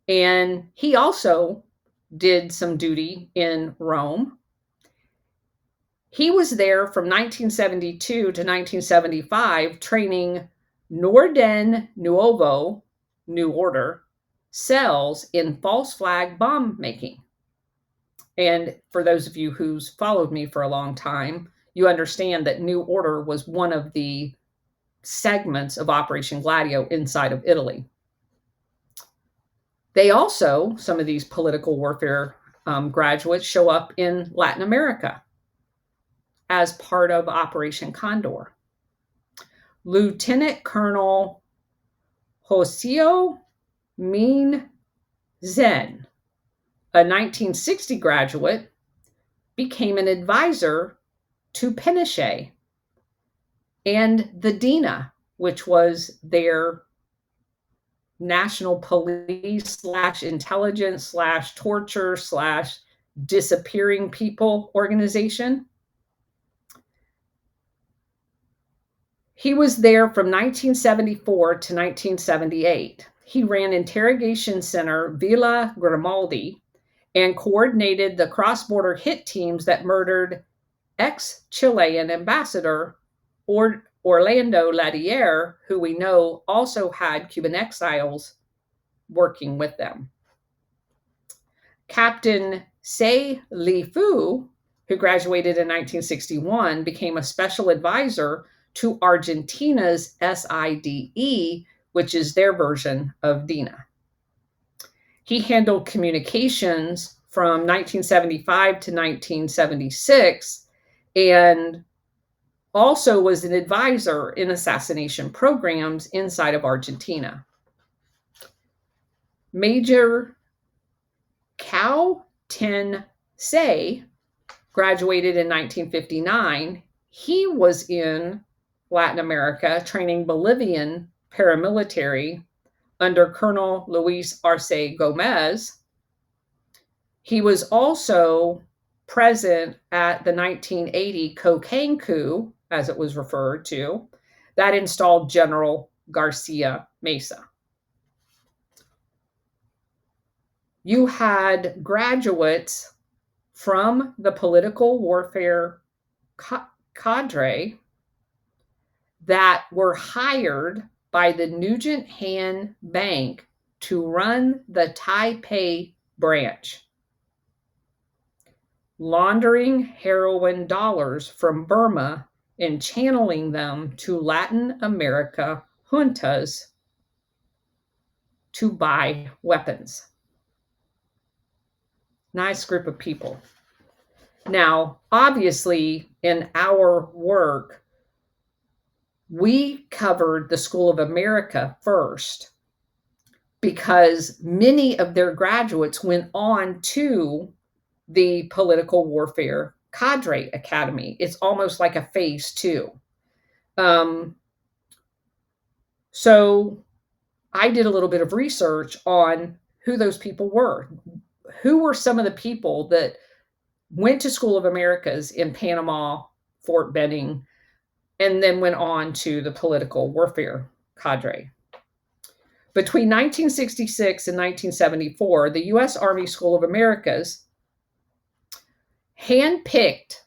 Speaker 1: and he also did some duty in Rome. He was there from 1972 to 1975 training Norden Nuovo, New Order, cells in false flag bomb making. And for those of you who's followed me for a long time, you understand that New Order was one of the segments of Operation Gladio inside of Italy. They also, some of these political warfare graduates, show up in Latin America as part of Operation Condor. Lieutenant Colonel Hoseo Min Zen, a 1960 graduate, became an advisor to Pinochet and the DINA, which was their national police / intelligence / torture / disappearing people organization. He was there from 1974 to 1978. He ran Interrogation Center Villa Grimaldi and coordinated the cross-border hit teams that murdered ex-Chilean ambassador Orlando Ladier, who we know also had Cuban exiles working with them. Captain Sei Li Fu, who graduated in 1961, became a special advisor to Argentina's SIDE, which is their version of DINA. He handled communications from 1975 to 1976 and also was an advisor in assassination programs inside of Argentina. Major Cao Ten Sei graduated in 1959. He was in Latin America training Bolivian paramilitary under Colonel Luis Arce Gomez. He was also present at the 1980 cocaine coup, as it was referred to, that installed General Garcia Mesa. You had graduates from the political warfare cadre that were hired by the Nugent Han Bank to run the Taipei branch, laundering heroin dollars from Burma and channeling them to Latin America juntas to buy weapons. Nice group of people. Now, obviously, in our work, we covered the School of America first because many of their graduates went on to the Political Warfare Cadre Academy. It's almost like a phase two. So I did a little bit of research on who those people were. Who were some of the people that went to School of Americas in Panama, Fort Benning, and then went on to the Political Warfare Cadre? Between 1966 and 1974, the U.S. Army School of Americas handpicked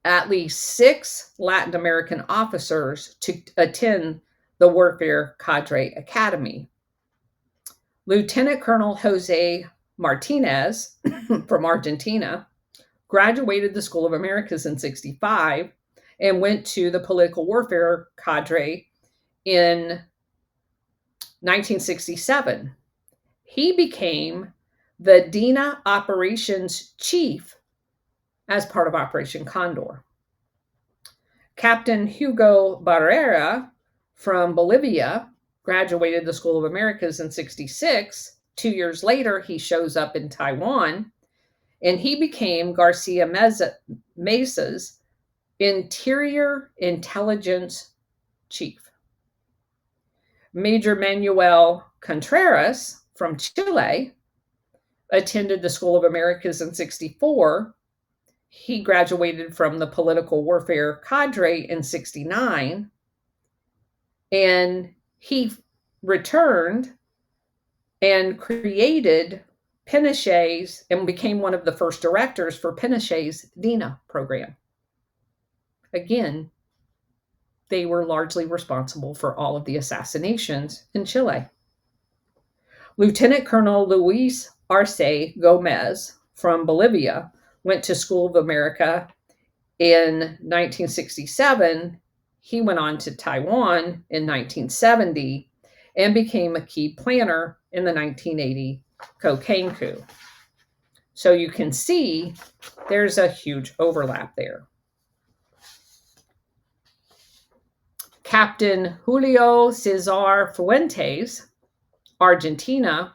Speaker 1: at least 6 Latin American officers to attend the Warfare Cadre Academy. Lieutenant Colonel Jose Martinez from Argentina graduated the School of Americas in 65 and went to the Political Warfare Cadre in 1967. He became the DINA operations chief as part of Operation Condor. Captain Hugo Barrera from Bolivia graduated the School of Americas in 66. 2 years later, he shows up in Taiwan, and he became Garcia Mesa's Interior Intelligence Chief. Major Manuel Contreras from Chile attended the School of Americas in 64. He graduated from the Political Warfare Cadre in 69, and he returned and created Pinochet's and became one of the first directors for Pinochet's DINA program. Again, they were largely responsible for all of the assassinations in Chile. Lieutenant Colonel Luis Arce Gomez from Bolivia went to School of America in 1967. He went on to Taiwan in 1970 and became a key planner in the 1980 cocaine coup. So you can see there's a huge overlap there. Captain Julio Cesar Fuentes, Argentina,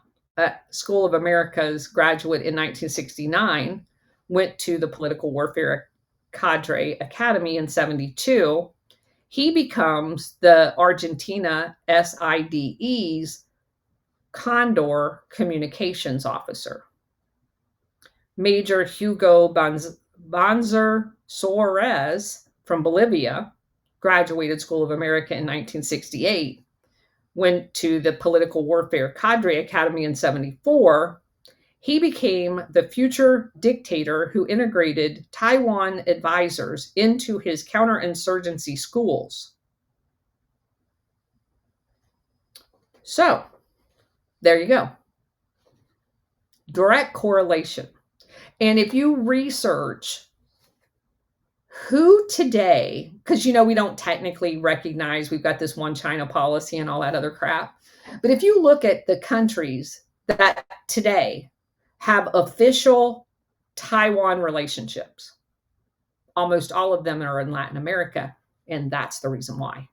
Speaker 1: School of America's graduate in 1969, went to the Political Warfare Cadre Academy in 72. He becomes the Argentina SIDE's Condor Communications Officer. Major Hugo Banzer Suarez from Bolivia graduated School of America in 1968, went to the Political Warfare Cadre Academy in 74. He became the future dictator who integrated Taiwan advisors into his counterinsurgency schools. So, there you go. Direct correlation. And if you research who today, because we don't technically recognize, we've got this one China policy and all that other crap. But if you look at the countries that today have official Taiwan relationships, almost all of them are in Latin America, and that's the reason why.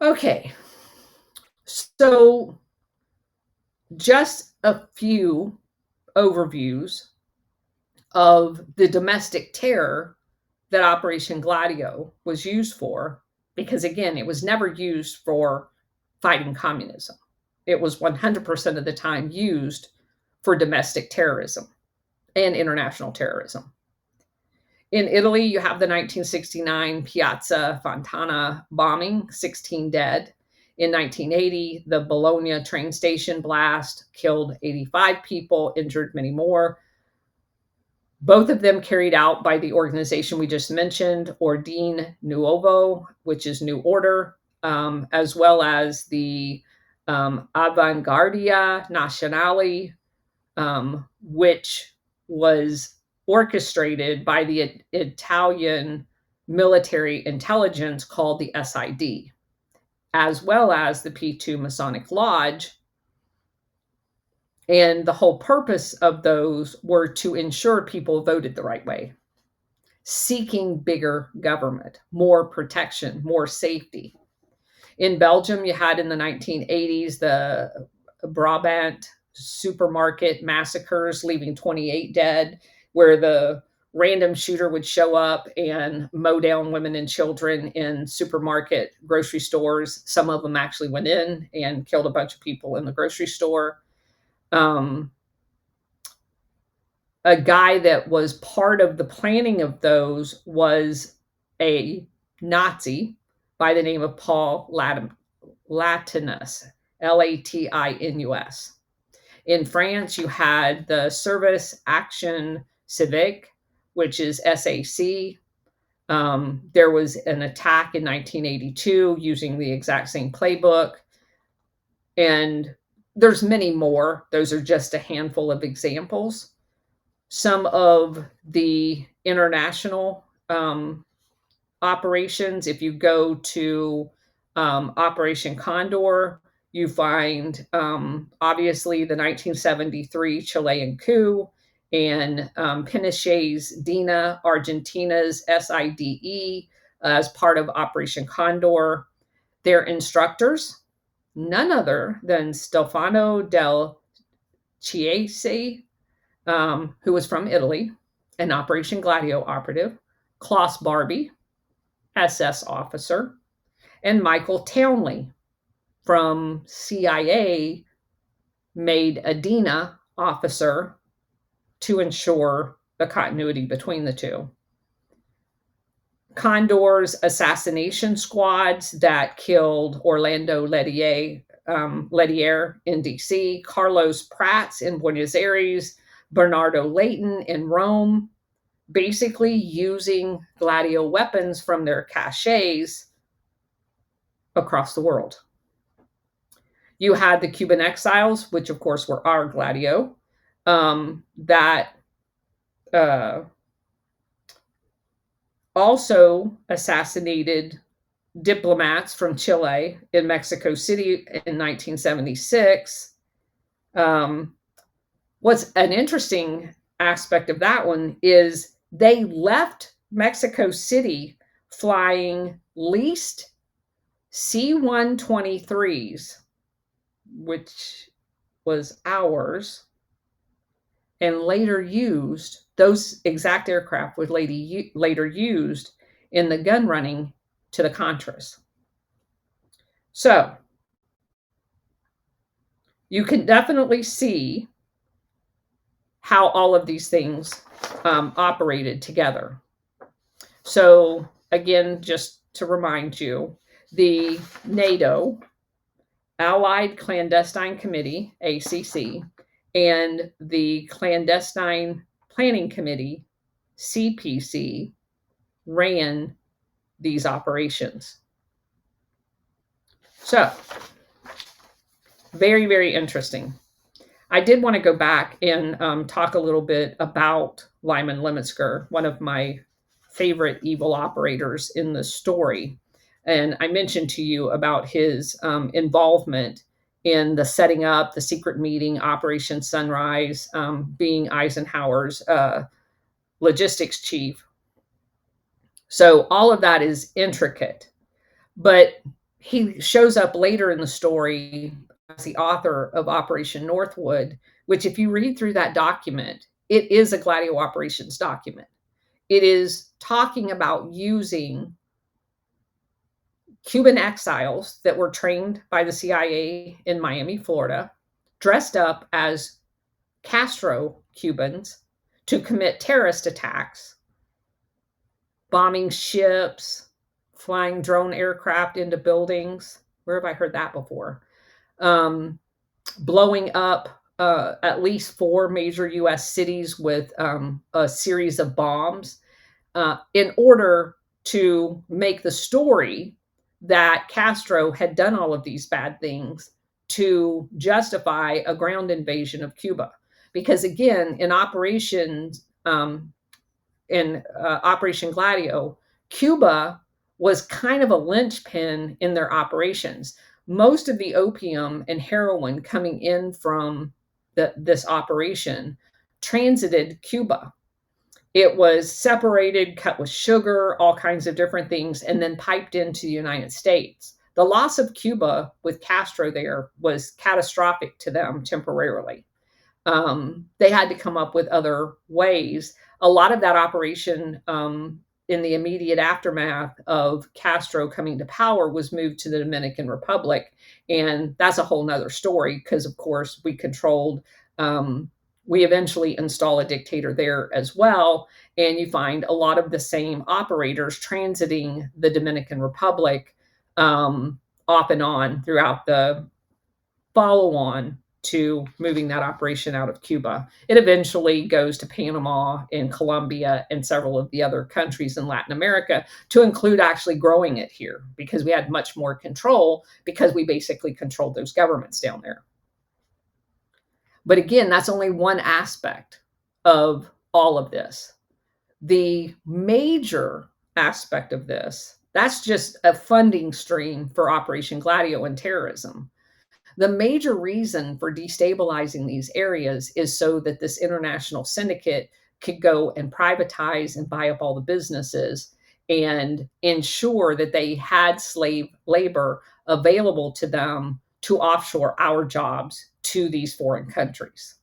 Speaker 1: Okay, so just a few overviews of the domestic terror that Operation Gladio was used for, because again, it was never used for fighting communism. It was 100% of the time used for domestic terrorism and international terrorism. In Italy, you have the 1969 Piazza Fontana bombing, 16 dead. In 1980, the Bologna train station blast killed 85 people, injured many more. Both of them carried out by the organization we just mentioned, Ordine Nuovo, which is New Order, as well as the Avanguardia Nazionale, which was orchestrated by the Italian military intelligence called the SID, as well as the P2 Masonic Lodge. And the whole purpose of those were to ensure people voted the right way, seeking bigger government, more protection, more safety. In Belgium, you had in the 1980s the Brabant supermarket massacres, leaving 28 dead, where the random shooter would show up and mow down women and children in supermarket grocery stores. Some of them actually went in and killed a bunch of people in the grocery store. A guy that was part of the planning of those was a Nazi by the name of Paul Latinus, Latinus. In France, you had the Service Action Civique, which is SAC. There was an attack in 1982 using the exact same playbook. And there's many more. Those are just a handful of examples. Some of the international operations, if you go to Operation Condor, you find obviously the 1973 Chilean coup and Pinochet's DINA, Argentina's SIDE, as part of Operation Condor. Their instructors, none other than Stefano del Chiese, who was from Italy, an Operation Gladio operative, Klaus Barbie, SS officer, and Michael Townley from CIA, made a DINA officer to ensure the continuity between the two. Condor's assassination squads that killed Orlando Lettier in DC, Carlos Prats in Buenos Aires, Bernardo Leighton in Rome, basically using Gladio weapons from their caches across the world. You had the Cuban exiles, which of course were our Gladio, that also assassinated diplomats from Chile in Mexico City in 1976. What's an interesting aspect of that one is they left Mexico City flying leased C-123s, which was ours, and later used, those exact aircraft were later used in the gun running to the Contras. So you can definitely see how all of these things operated together. So again, just to remind you, the NATO, Allied Clandestine Committee, ACC, and the Clandestine Planning Committee, CPC, ran these operations. So, very, very interesting. I did want to go back and talk a little bit about Lyman Lemetsker, one of my favorite evil operators in the story. And I mentioned to you about his involvement in the setting up, the secret meeting, Operation Sunrise, being Eisenhower's logistics chief. So all of that is intricate. But he shows up later in the story as the author of Operation Northwood, which if you read through that document, it is a Gladio operations document. It is talking about using Cuban exiles that were trained by the CIA in Miami, Florida, dressed up as Castro Cubans to commit terrorist attacks, bombing ships, flying drone aircraft into buildings. Where have I heard that before? Blowing up at least 4 major US cities with a series of bombs in order to make the story that Castro had done all of these bad things to justify a ground invasion of Cuba. Because again, in Operation Gladio, Cuba was kind of a linchpin in their operations. Most of the opium and heroin coming in from this operation transited Cuba. It was separated, cut with sugar, all kinds of different things, and then piped into the United States. The loss of Cuba with Castro there was catastrophic to them temporarily. They had to come up with other ways. A lot of that operation in the immediate aftermath of Castro coming to power was moved to the Dominican Republic. And that's a whole nother story because, of course, we eventually install a dictator there as well. And you find a lot of the same operators transiting the Dominican Republic off and on throughout the follow on to moving that operation out of Cuba. It eventually goes to Panama and Colombia and several of the other countries in Latin America, to include actually growing it here, because we had much more control because we basically controlled those governments down there. But again, that's only one aspect of all of this. The major aspect of this, that's just a funding stream for Operation Gladio and terrorism. The major reason for destabilizing these areas is so that this international syndicate could go and privatize and buy up all the businesses and ensure that they had slave labor available to them to offshore our jobs to these foreign countries.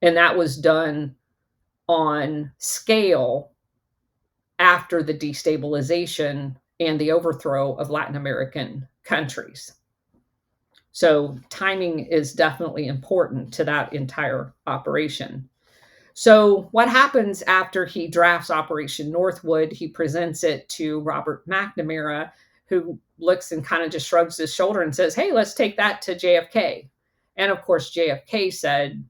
Speaker 1: And that was done on scale after the destabilization and the overthrow of Latin American countries. So timing is definitely important to that entire operation. So what happens after he drafts Operation Northwood? He presents it to Robert McNamara, who looks and kind of just shrugs his shoulder and says, hey, let's take that to JFK. And of course, JFK said,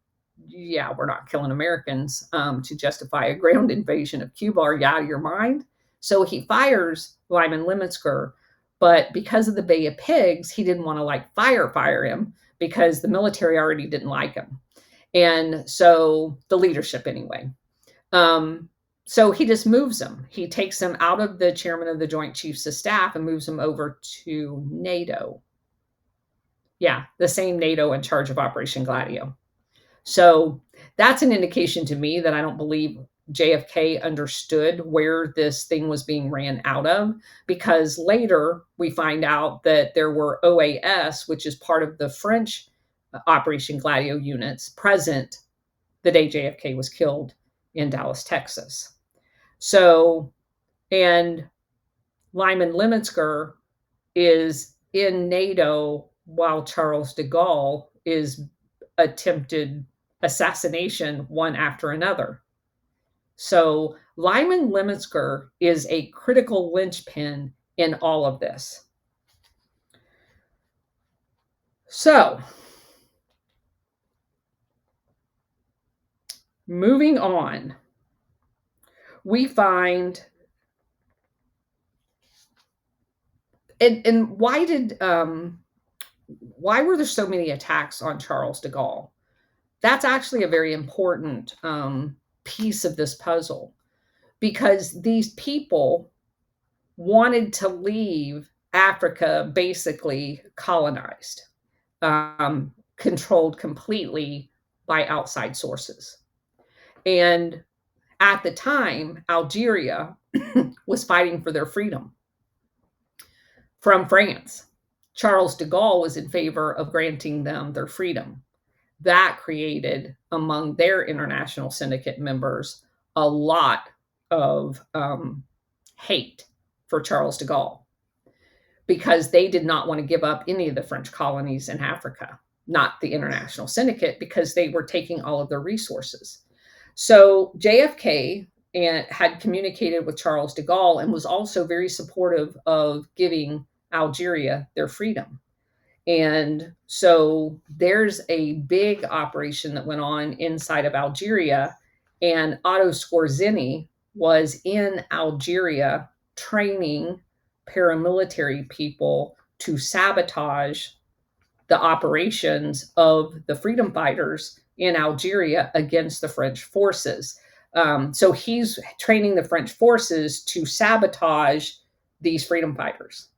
Speaker 1: yeah, we're not killing Americans to justify a ground invasion of Cuba. Are you out of your mind? So he fires Lyman Lemonsker. But because of the Bay of Pigs, he didn't want to fire him, because the military already didn't like him. And so the leadership anyway. So he just moves him. He takes him out of the chairman of the Joint Chiefs of Staff and moves him over to NATO. Yeah, the same NATO in charge of Operation Gladio. So that's an indication to me that I don't believe JFK understood where this thing was being ran out of, because later we find out that there were OAS, which is part of the French Operation Gladio units, present the day JFK was killed in Dallas, Texas. So, and Lyman Lemonsker is in NATO while Charles de Gaulle is attempted assassination one after another. So Lyman Lemonsker is a critical linchpin in all of this. So moving on, we find, and why were there so many attacks on Charles de Gaulle? That's actually a very important piece of this puzzle, because these people wanted to leave Africa basically colonized, controlled completely by outside sources. And at the time, Algeria was fighting for their freedom from France. Charles de Gaulle was in favor of granting them their freedom. That created among their international syndicate members a lot of hate for Charles de Gaulle, because they did not want to give up any of the French colonies in Africa, not the international syndicate, because they were taking all of their resources. So JFK had communicated with Charles de Gaulle and was also very supportive of giving Algeria their freedom. And so there's a big operation that went on inside of Algeria, and Otto Skorzeny was in Algeria training paramilitary people to sabotage the operations of the freedom fighters in Algeria against the French forces. So he's training the French forces to sabotage these freedom fighters.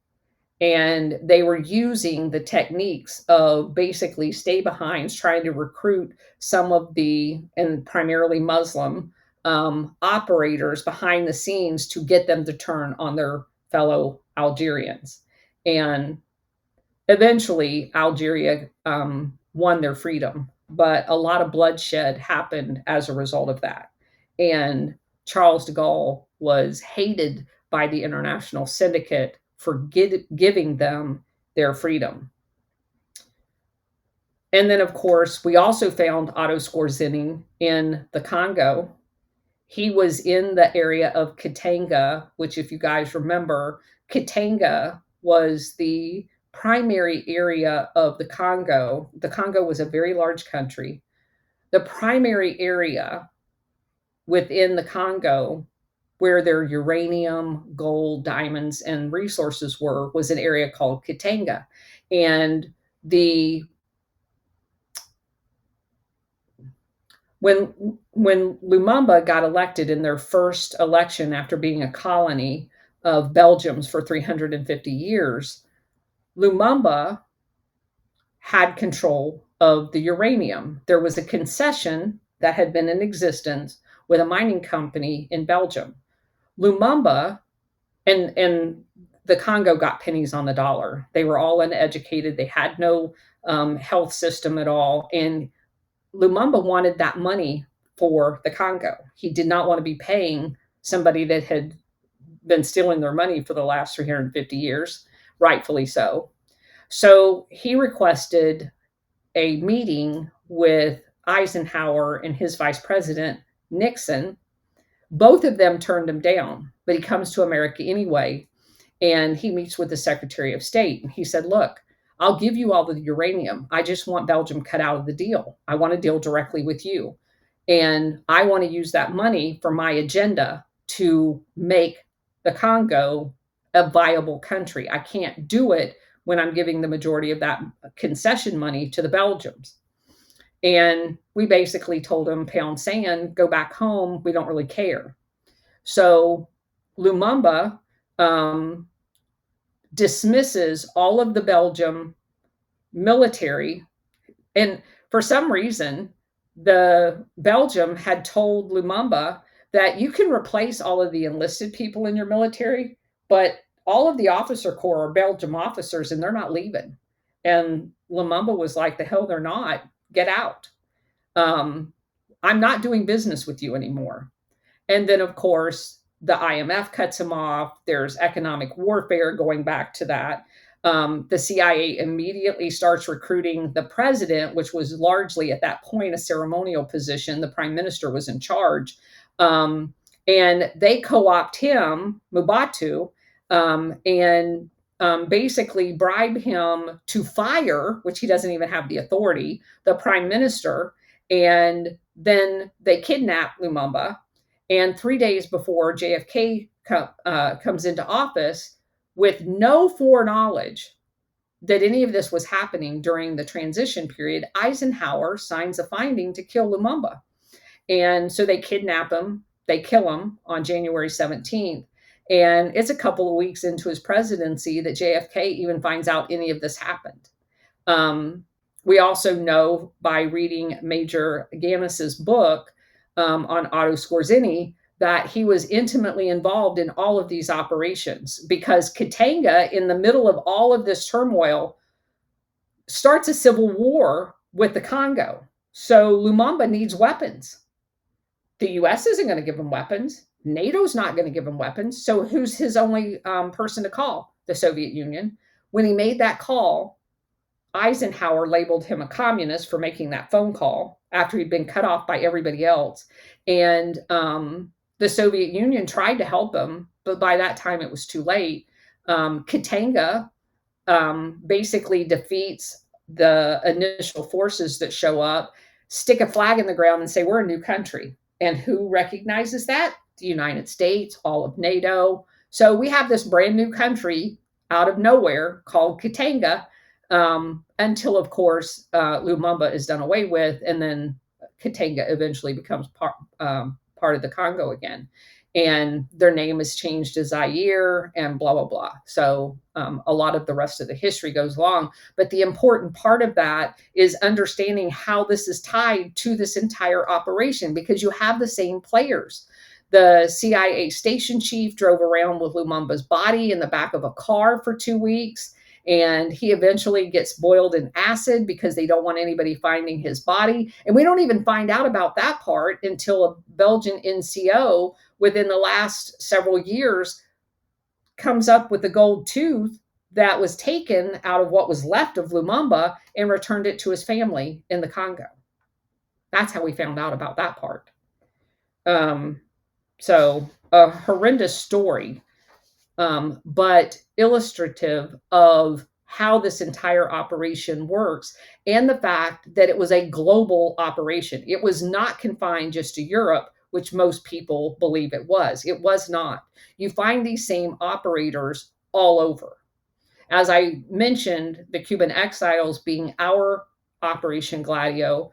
Speaker 1: And they were using the techniques of basically stay behinds, trying to recruit some of the, and primarily Muslim, operators behind the scenes to get them to turn on their fellow Algerians. And eventually, Algeria won their freedom, but a lot of bloodshed happened as a result of that. And Charles de Gaulle was hated by the international syndicate for giving them their freedom. And then, of course, we also found Otto Skorzeny in the Congo. He was in the area of Katanga, which, if you guys remember, Katanga was the primary area of the Congo. The Congo was a very large country. The primary area within the Congo where their uranium, gold, diamonds, and resources were was an area called Katanga. And when Lumumba got elected in their first election after being a colony of Belgium's for 350 years, Lumumba had control of the uranium. There was a concession that had been in existence with a mining company in Belgium. Lumumba and the Congo got pennies on the dollar. They were all uneducated. They had no health system at all. And Lumumba wanted that money for the Congo. He did not want to be paying somebody that had been stealing their money for the last 350 years, rightfully so. So he requested a meeting with Eisenhower and his vice president, Nixon. Both of them turned him down, but he comes to America anyway, and he meets with the Secretary of State. And he said, look, I'll give you all the uranium. I just want Belgium cut out of the deal. I want to deal directly with you. And I want to use that money for my agenda to make the Congo a viable country. I can't do it when I'm giving the majority of that concession money to the Belgians. And we basically told him, pound sand, go back home. We don't really care. So Lumumba dismisses all of the Belgium military. And for some reason, the Belgium had told Lumumba that you can replace all of the enlisted people in your military, but all of the officer corps are Belgium officers and they're not leaving. And Lumumba was like, the hell they're not. Get out. I'm not doing business with you anymore. And then, of course, the IMF cuts him off. There's economic warfare going back to that. The CIA immediately starts recruiting the president, which was largely at that point a ceremonial position. The prime minister was in charge. And they co-opt him, Mobutu, and basically bribe him to fire, which he doesn't even have the authority, the prime minister. And then they kidnap Lumumba. And 3 days before JFK comes into office, with no foreknowledge that any of this was happening during the transition period, Eisenhower signs a finding to kill Lumumba. And so they kidnap him. They kill him on January 17th. And it's a couple of weeks into his presidency that JFK even finds out any of this happened. We also know by reading Major Gammis's book on Otto Skorzeny that he was intimately involved in all of these operations, because Katanga, in the middle of all of this turmoil, starts a civil war with the Congo. So Lumumba needs weapons. The US isn't going to give him weapons. NATO's not going to give him weapons. So who's his only person to call? The Soviet Union. When he made that call, Eisenhower labeled him a communist for making that phone call after he'd been cut off by everybody else. And the Soviet Union tried to help him, but by that time it was too late. Katanga basically defeats the initial forces that show up, stick a flag in the ground and say, we're a new country. And who recognizes that? The United States, all of NATO. So we have this brand new country out of nowhere called Katanga, until, of course, Lumumba is done away with, and then Katanga eventually becomes part of the Congo again. And their name is changed to Zaire and blah, blah, blah. So a lot of the rest of the history goes along. But the important part of that is understanding how this is tied to this entire operation, because you have the same players. The CIA station chief drove around with Lumumba's body in the back of a car for 2 weeks. And he eventually gets boiled in acid because they don't want anybody finding his body. And we don't even find out about that part until a Belgian NCO within the last several years comes up with the gold tooth that was taken out of what was left of Lumumba and returned it to his family in the Congo. That's how we found out about that part. So a horrendous story, but illustrative of how this entire operation works, and the fact that it was a global operation. It was not confined just to Europe, which most people believe it was. It was not. You find these same operators all over. As I mentioned, the Cuban exiles being our Operation Gladio,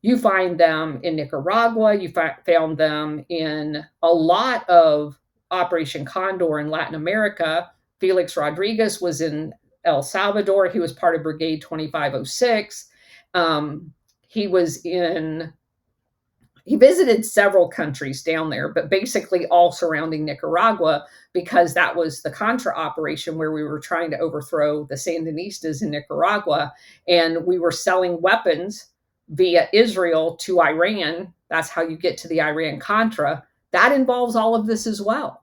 Speaker 1: you find them in Nicaragua. You found them in a lot of Operation Condor in Latin America. Felix Rodriguez was in El Salvador. He was part of Brigade 2506. He visited several countries down there, but basically all surrounding Nicaragua, because that was the Contra operation where we were trying to overthrow the Sandinistas in Nicaragua. And we were selling weapons via Israel to Iran. That's how you get to the Iran Contra. That involves all of this as well.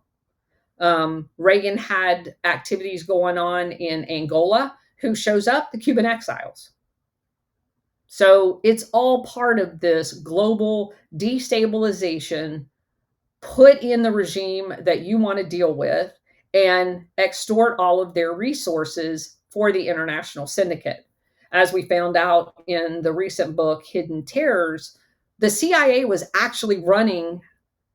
Speaker 1: Reagan had activities going on in Angola. Who shows up? The Cuban exiles. So it's all part of this global destabilization, put in the regime that you want to deal with, and extort all of their resources for the international syndicate. As we found out in the recent book, Hidden Terrors, the CIA was actually running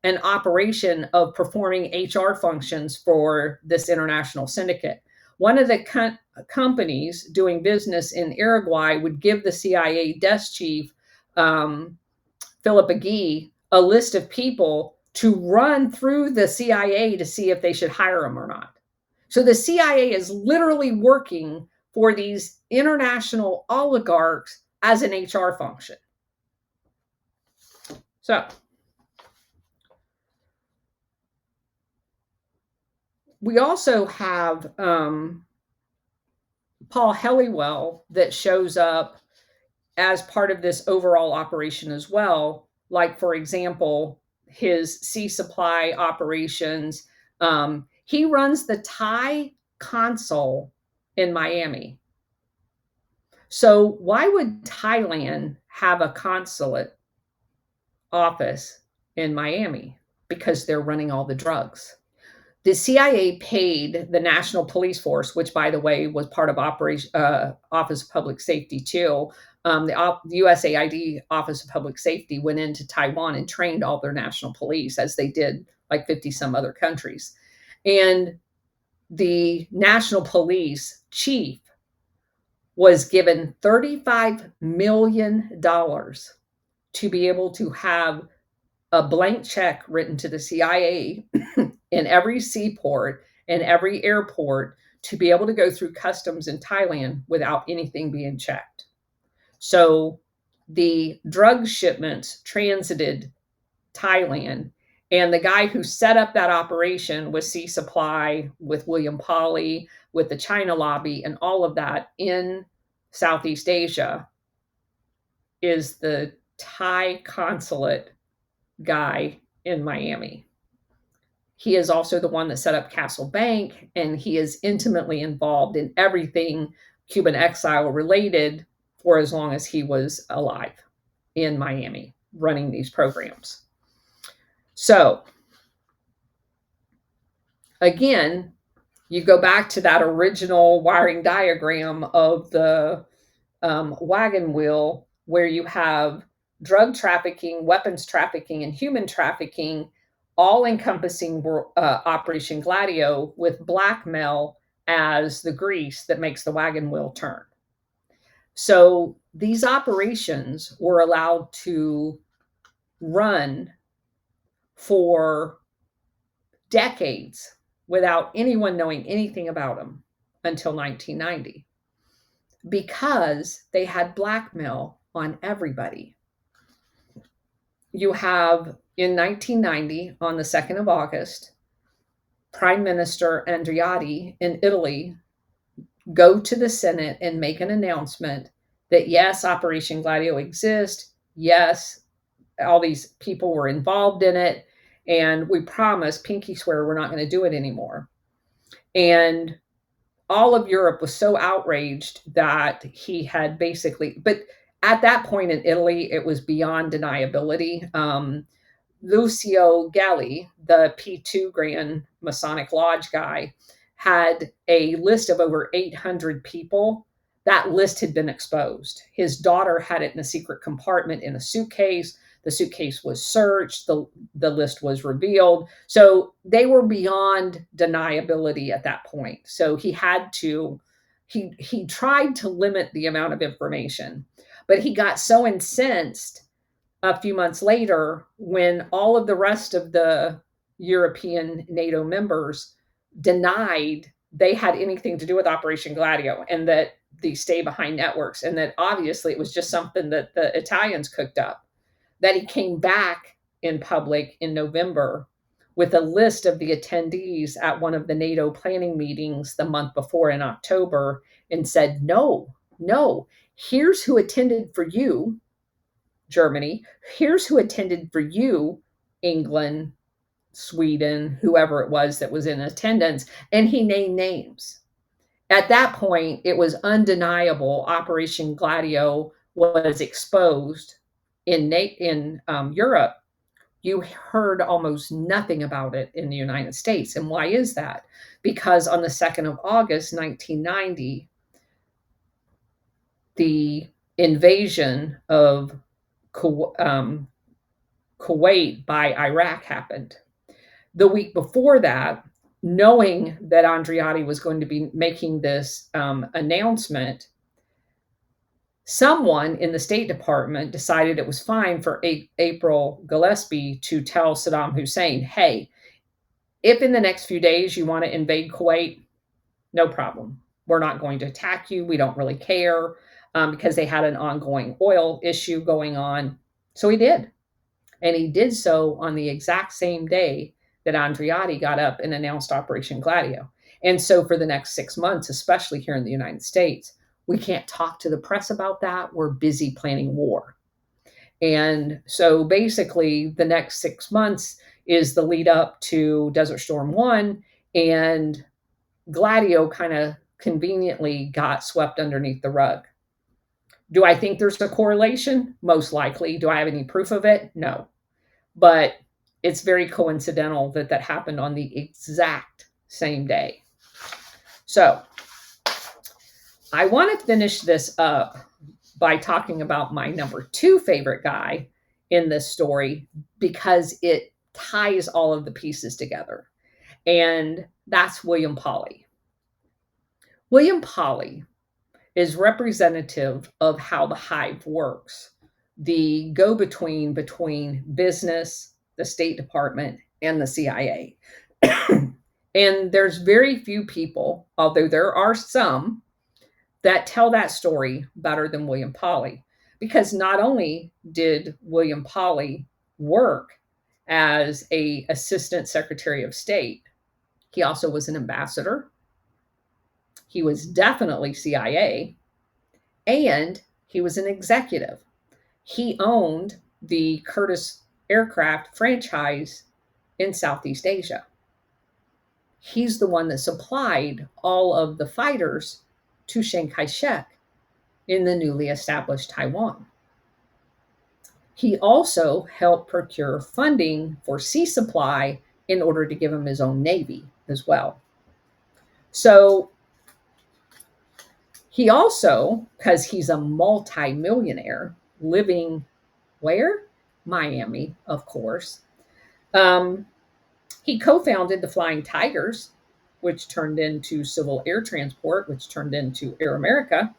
Speaker 1: an operation of performing HR functions for this international syndicate. One of the companies doing business in Uruguay would give the CIA desk chief, Philip Agee, a list of people to run through the CIA to see if they should hire him or not. So the CIA is literally working for these international oligarchs as an HR function. So we also have Paul Helliwell that shows up as part of this overall operation as well. Like, for example, his sea supply operations. He runs the Thai consul in Miami. So why would Thailand have a consulate office in Miami? Because they're running all the drugs. The CIA paid the National Police Force, which, by the way, was part of Office of Public Safety too. The USAID Office of Public Safety went into Taiwan and trained all their national police, as they did like 50 some other countries. And the national police chief was given $35 million to be able to have a blank check written to the CIA in every seaport and every airport to be able to go through customs in Thailand without anything being checked. So the drug shipments transited Thailand, and the guy who set up that operation with Sea Supply, with William Pauly, with the China lobby, and all of that in Southeast Asia is the Thai consulate guy in Miami. He is also the one that set up Castle Bank, and he is intimately involved in everything Cuban exile related for as long as he was alive in Miami, running these programs. So, again, You go back to that original wiring diagram of the wagon wheel, where you have drug trafficking, weapons trafficking, and human trafficking, all encompassing Operation Gladio, with blackmail as the grease that makes the wagon wheel turn. So these operations were allowed to run for decades without anyone knowing anything about them until 1990, because they had blackmail on everybody. You have, in 1990, on the 2nd of August, Prime Minister Andreotti in Italy go to the Senate and make an announcement that, yes, Operation Gladio exists. Yes, all these people were involved in it. And we promise, pinky swear, we're not going to do it anymore. And all of Europe was so outraged that he had basically, but at that point in Italy, it was beyond deniability. Lucio Galli, the P2 Grand Masonic Lodge guy, had a list of over 800 people. That list had been exposed. His daughter had it in a secret compartment in a suitcase. The suitcase was searched. The list was revealed. So they were beyond deniability at that point. So he had to, he tried to limit the amount of information, but he got so incensed a few months later, when all of the rest of the European NATO members denied they had anything to do with Operation Gladio, and that the stay behind networks, and that obviously it was just something that the Italians cooked up, that he came back in public in November with a list of the attendees at one of the NATO planning meetings the month before in October, and said, no, here's who attended for you, Germany. Here's who attended for you, England, Sweden, whoever it was that was in attendance. And he named names. At that point, it was undeniable. Operation Gladio was exposed in Europe. You heard almost nothing about it in the United States. And why is that? Because on the 2nd of August, 1990, the invasion of Kuwait by Iraq happened. The week before that, knowing that Andreotti was going to be making this announcement, someone in the State Department decided it was fine for April Gillespie to tell Saddam Hussein, hey, if in the next few days you want to invade Kuwait, no problem. We're not going to attack you. We don't really care. Because they had an ongoing oil issue going on. So he did. And he did so on the exact same day that Andreotti got up and announced Operation Gladio. And so for the next 6 months, especially here in the United States, we can't talk to the press about that. We're busy planning war. And so basically the next 6 months is the lead up to Desert Storm 1, and Gladio kind of conveniently got swept underneath the rug. Do I think there's a correlation? Most likely. Do I have any proof of it? No. But it's very coincidental that that happened on the exact same day. So I want to finish this up by talking about my number 2 favorite guy in this story, because it ties all of the pieces together. And that's William Polly. William Polly is representative of how the hive works, the go-between between business, the State Department, and the CIA. And there's very few people, although there are some, that tell that story better than William Polly. Because not only did William Polly work as an assistant secretary of state, he also was an ambassador. He was definitely CIA, and he was an executive. He owned the Curtiss aircraft franchise in Southeast Asia. He's the one that supplied all of the fighters to Chiang Kai-shek in the newly established Taiwan. He also helped procure funding for sea supply in order to give him his own navy as well. So he also, because he's a multimillionaire living where? Miami, of course. He co-founded the Flying Tigers, which turned into Civil Air Transport, which turned into Air America.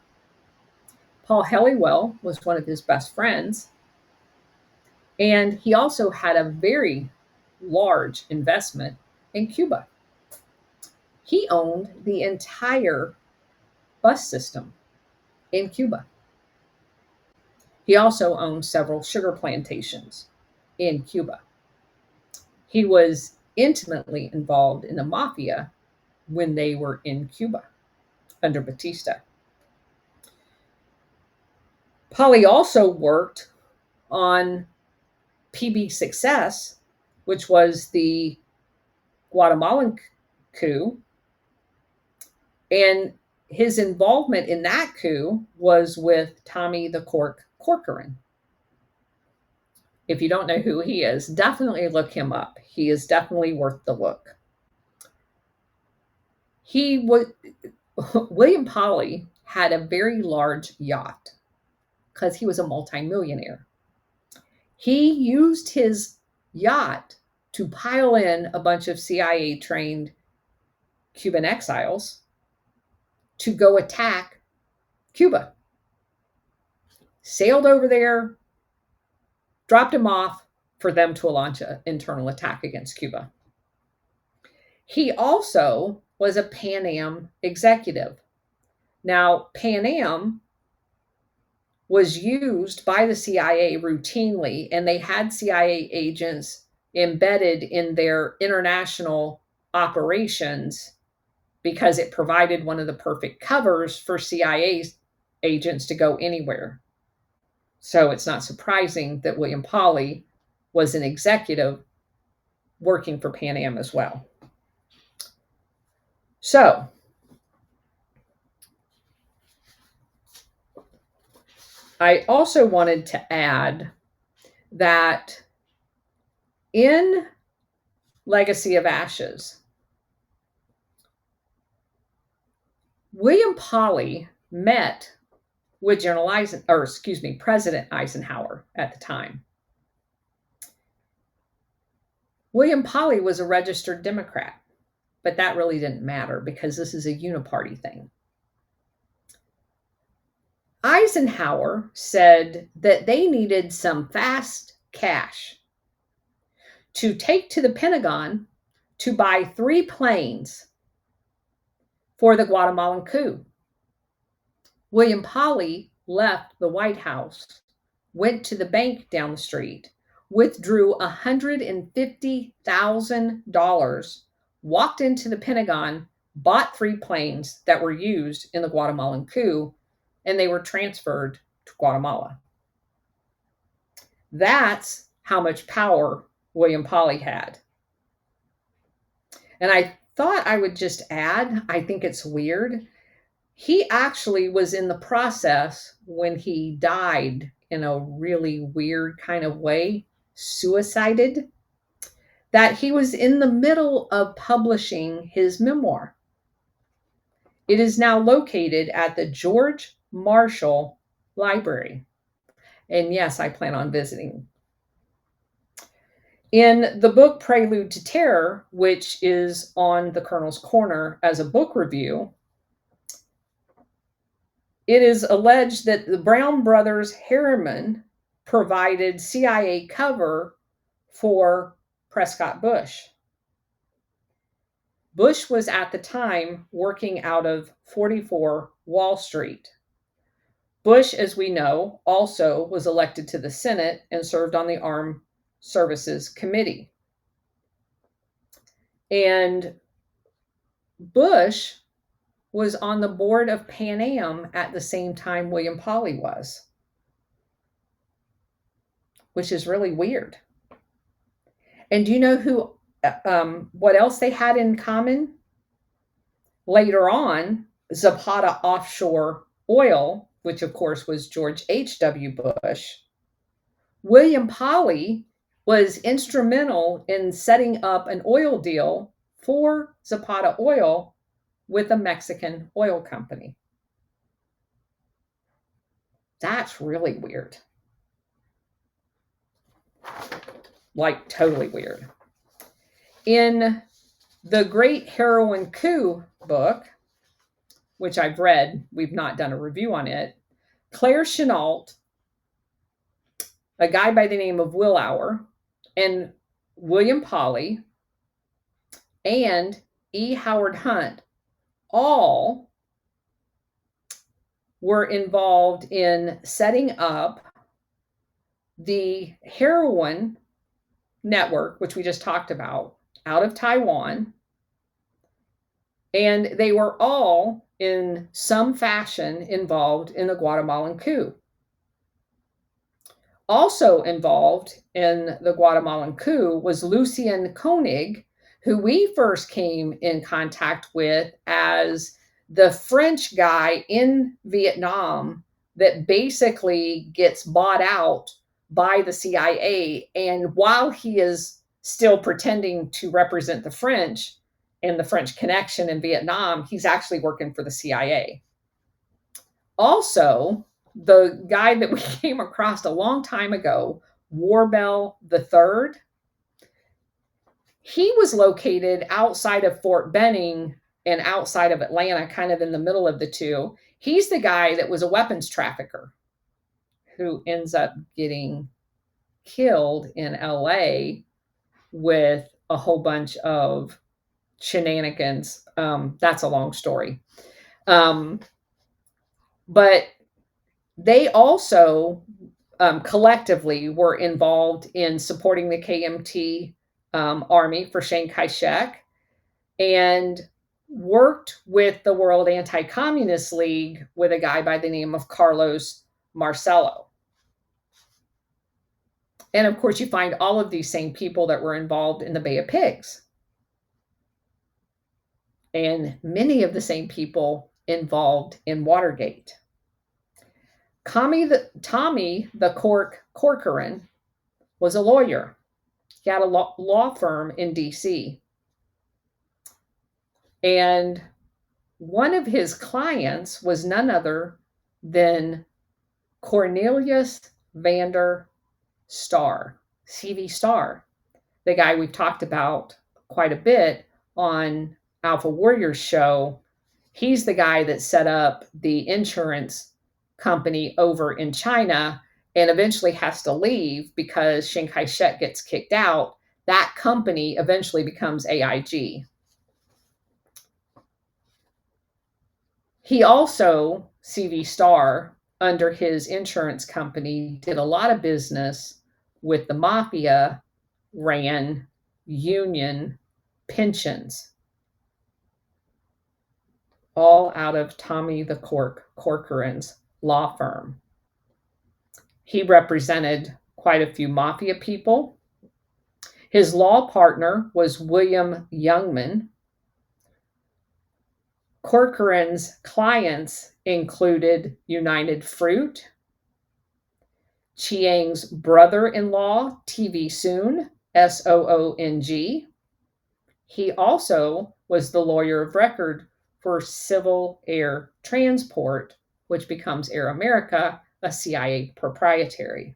Speaker 1: Paul Helliwell was one of his best friends. And he also had a very large investment in Cuba. He owned the entire bus system in Cuba. He also owned several sugar plantations in Cuba. He was intimately involved in the mafia when they were in Cuba under Batista. Polly also worked on PB Success, which was the Guatemalan coup. And his involvement in that coup was with Tommy the Cork Corcoran. If you don't know who he is, definitely look him up. He is definitely worth the look. William Polly had a very large yacht because he was a multimillionaire. He used his yacht to pile in a bunch of CIA trained Cuban exiles to go attack Cuba. Sailed over there, dropped him off for them to launch an internal attack against Cuba. He also was a Pan Am executive. Now, Pan Am was used by the CIA routinely, and they had CIA agents embedded in their international operations because it provided one of the perfect covers for CIA agents to go anywhere. So it's not surprising that William Polly was an executive working for Pan Am as well. So I also wanted to add that in Legacy of Ashes, William Polly met with President Eisenhower at the time. William Polly was a registered Democrat, but that really didn't matter because this is a uniparty thing. Eisenhower said that they needed some fast cash to take to the Pentagon to buy 3 planes for the Guatemalan coup. William Polly left the White House, went to the bank down the street, withdrew $150,000, walked into the Pentagon, bought 3 planes that were used in the Guatemalan coup, and they were transferred to Guatemala. That's how much power William Polly had. And I thought I would just add, I think it's weird. He actually was in the process when he died in a really weird kind of way, suicided, that he was in the middle of publishing his memoir. It is now located at the George Marshall Library. And yes, I plan on visiting. In the book Prelude to Terror, which is on the Colonel's Corner as a book review, it is alleged that the Brown brothers Harriman provided CIA cover for Prescott Bush. Bush was at the time working out of 44 Wall Street. Bush, as we know, also was elected to the Senate and served on the Armed Services Committee. And Bush was on the board of Pan Am at the same time William Polly was, which is really weird. And do you know what else they had in common? Later on, Zapata Offshore Oil, which of course was George H.W. Bush, William Polly was instrumental in setting up an oil deal for Zapata Oil with a Mexican oil company. That's really weird. Like, totally weird. In the Great Heroin Coup book, which I've read, we've not done a review on it, Claire Chenault, a guy by the name of Will Auer, and William Polly, and E. Howard Hunt all were involved in setting up the heroin network, which we just talked about, out of Taiwan. And they were all in some fashion involved in the Guatemalan coup. Also involved in the Guatemalan coup was Lucien Koenig, who we first came in contact with as the French guy in Vietnam that basically gets bought out by the CIA. And while he is still pretending to represent the French and the French connection in Vietnam, he's actually working for the CIA. Also, the guy that we came across a long time ago, Warbell III, he was located outside of Fort Benning and outside of Atlanta, kind of in the middle of the two. He's the guy that was a weapons trafficker who ends up getting killed in LA with a whole bunch of shenanigans. That's a long story. But they also collectively were involved in supporting the KMT army for Chiang Kai-shek and worked with the World Anti-Communist League with a guy by the name of Carlos Marcello. And of course, you find all of these same people that were involved in the Bay of Pigs. And many of the same people involved in Watergate. Tommy the Corcoran was a lawyer. He had a law firm in DC. And one of his clients was none other than Cornelius Vander Star, CV Star, the guy we've talked about quite a bit on Alpha Warriors show. He's the guy that set up the insurance company over in China and eventually has to leave because Chiang Kai-shek gets kicked out. That company eventually becomes AIG. He also, CV Star, under his insurance company, did a lot of business with the mafia, ran union pensions, all out of Tommy the Corcoran's law firm. He represented quite a few mafia people. His law partner was William Youngman. Corcoran's clients included United Fruit, Chiang's brother-in-law, TV Soong, Soong. He also was the lawyer of record for Civil Air Transport, which becomes Air America, a CIA proprietary.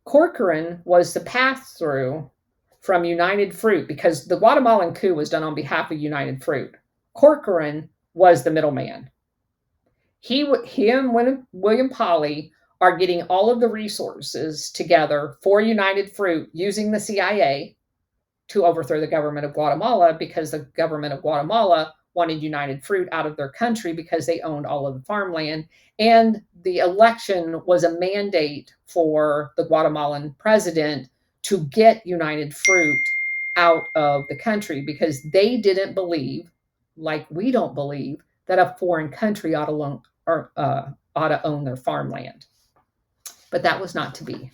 Speaker 1: Corcoran was the pass-through from United Fruit because the Guatemalan coup was done on behalf of United Fruit. Corcoran was the middleman. He and William Polly are getting all of the resources together for United Fruit using the CIA to overthrow the government of Guatemala because the government of Guatemala wanted United Fruit out of their country because they owned all of the farmland. And the election was a mandate for the Guatemalan president to get United Fruit out of the country because they didn't believe, like we don't believe, that a foreign country ought to own their farmland. But that was not to be.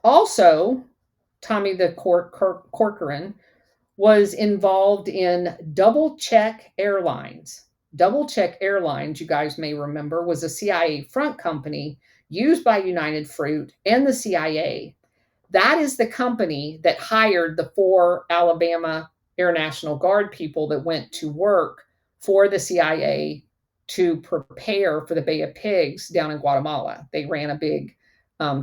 Speaker 1: Also, Tommy the Corcoran was involved in Double Check Airlines. Double Check Airlines, you guys may remember, was a CIA front company used by United Fruit and the CIA. That is the company that hired the 4 Alabama Air National Guard people that went to work for the CIA to prepare for the Bay of Pigs down in Guatemala. They ran a big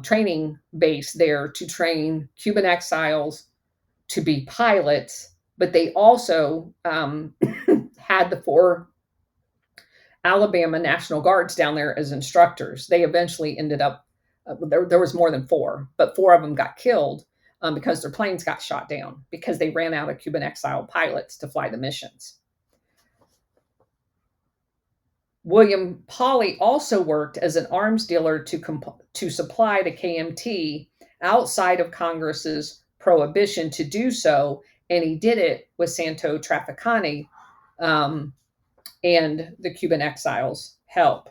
Speaker 1: training base there to train Cuban exiles to be pilots, but they also had the 4 Alabama National Guards down there as instructors. They eventually ended up, there was more than 4, but 4 of them got killed because their planes got shot down because they ran out of Cuban exile pilots to fly the missions. William Pauly also worked as an arms dealer to supply the KMT outside of Congress's prohibition to do so, and he did it with Santo Trafficani and the Cuban exiles' help.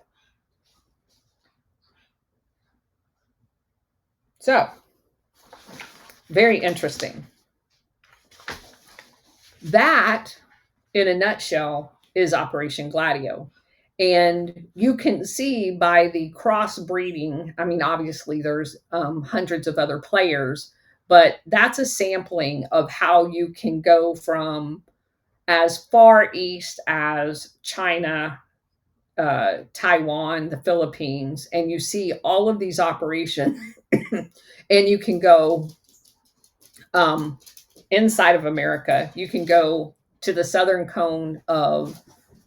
Speaker 1: So, very interesting. That, in a nutshell, is Operation Gladio. And you can see by the crossbreeding, I mean, obviously there's hundreds of other players, but that's a sampling of how you can go from as far east as China, Taiwan, the Philippines, and you see all of these operations, and you can go inside of America. You can go to the southern cone of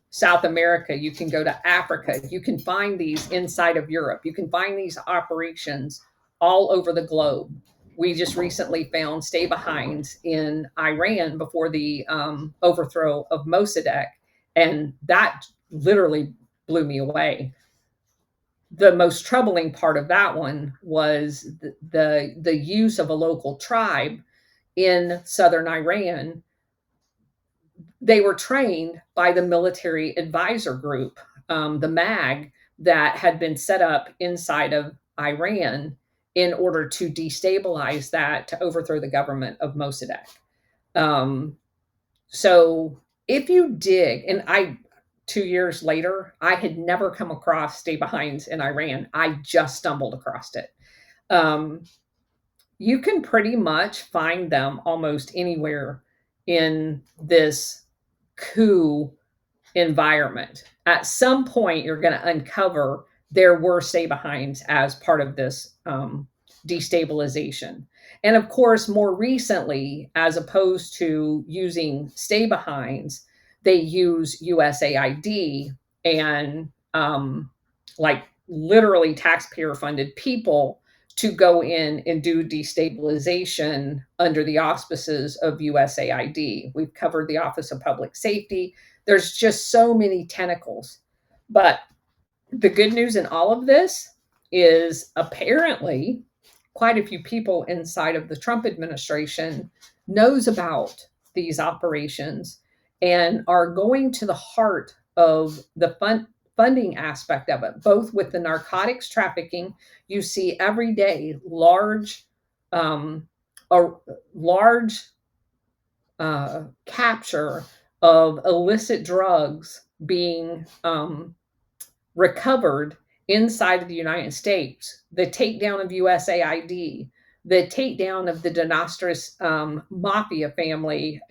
Speaker 1: South America. You can go to Africa. You can find these inside of Europe. You can find these operations all over the globe. We just recently found stay-behinds in Iran before the overthrow of Mossadegh, and that literally blew me away. The most troubling part of that one was the use of a local tribe in southern Iran. They were trained by the military advisor group, the MAG, that had been set up inside of Iran in order to destabilize that, to overthrow the government of Mossadegh. So if you dig, and 2 years later, I had never come across stay-behinds in Iran. I just stumbled across it. You can pretty much find them almost anywhere in this coup environment. At some point, you're going to uncover there were stay-behinds as part of this destabilization. And of course, more recently, as opposed to using stay-behinds, they use USAID and like literally taxpayer-funded people to go in and do destabilization under the auspices of USAID. We've covered the Office of Public Safety. There's just so many tentacles. But the good news in all of this is apparently quite a few people inside of the Trump administration knows about these operations and are going to the heart of the funding aspect of it, both with the narcotics trafficking. You see every day large capture of illicit drugs being recovered inside of the United States, the takedown of USAID, the takedown of the Dinastris mafia family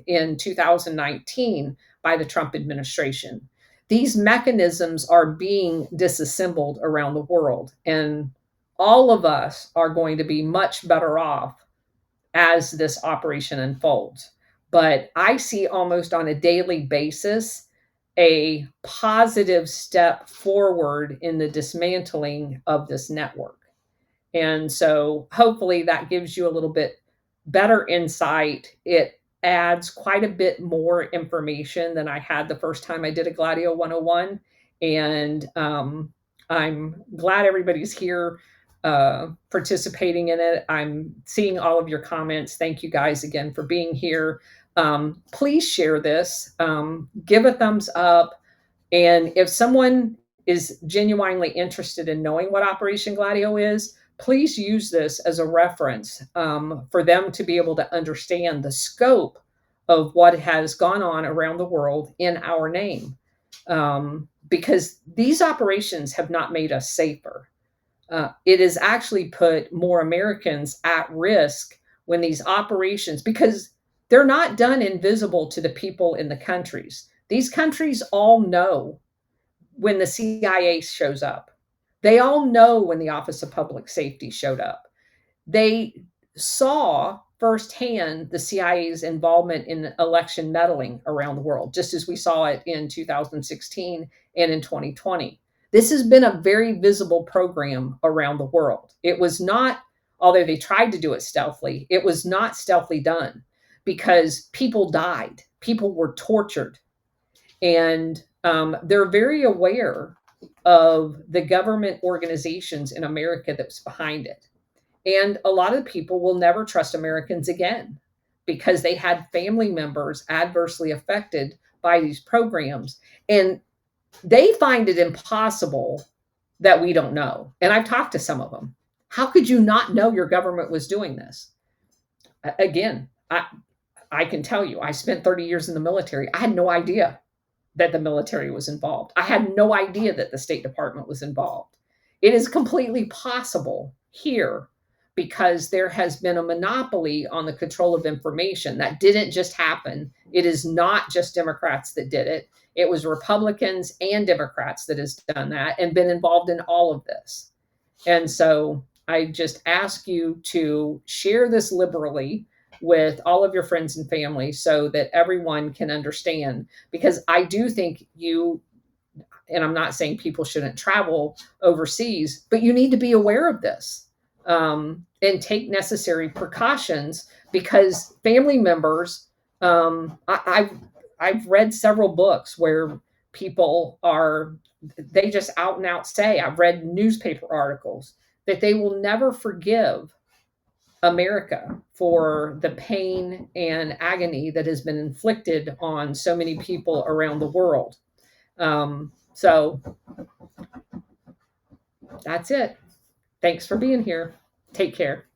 Speaker 1: in 2019 by the Trump administration. These mechanisms are being disassembled around the world, and all of us are going to be much better off as this operation unfolds. But I see almost on a daily basis a positive step forward in the dismantling of this network. And so hopefully that gives you a little bit better insight. It adds quite a bit more information than I had the first time I did a Gladio 101. And I'm glad everybody's here participating in it. I'm seeing all of your comments. Thank you guys again for being here. Please share this, give a thumbs up. And if someone is genuinely interested in knowing what Operation Gladio is, please use this as a reference for them to be able to understand the scope of what has gone on around the world in our name. Because these operations have not made us safer. it has actually put more Americans at risk when these operations, because they're not done invisible to the people in the countries. These countries all know when the CIA shows up. They all know when the Office of Public Safety showed up. They saw firsthand the CIA's involvement in election meddling around the world, just as we saw it in 2016 and in 2020. This has been a very visible program around the world. It was not, although they tried to do it stealthily, it was not stealthily done because people died, people were tortured, and they're very aware of the government organizations in America that's behind it. And a lot of people will never trust Americans again because they had family members adversely affected by these programs. And they find it impossible that we don't know. And I've talked to some of them. How could you not know your government was doing this? Again, I can tell you, I spent 30 years in the military. I had no idea that the military was involved. I had no idea that the State Department was involved. It is completely possible here because there has been a monopoly on the control of information. That didn't just happen. It is not just Democrats that did it. It was Republicans and Democrats that has done that and been involved in all of this. And so I just ask you to share this liberally with all of your friends and family so that everyone can understand, because I do think you, and I'm not saying people shouldn't travel overseas, but you need to be aware of this and take necessary precautions, because family members, I've read several books where people are, they just out and out say, I've read newspaper articles that they will never forgive America for the pain and agony that has been inflicted on so many people around the world. So that's it. Thanks for being here. Take care.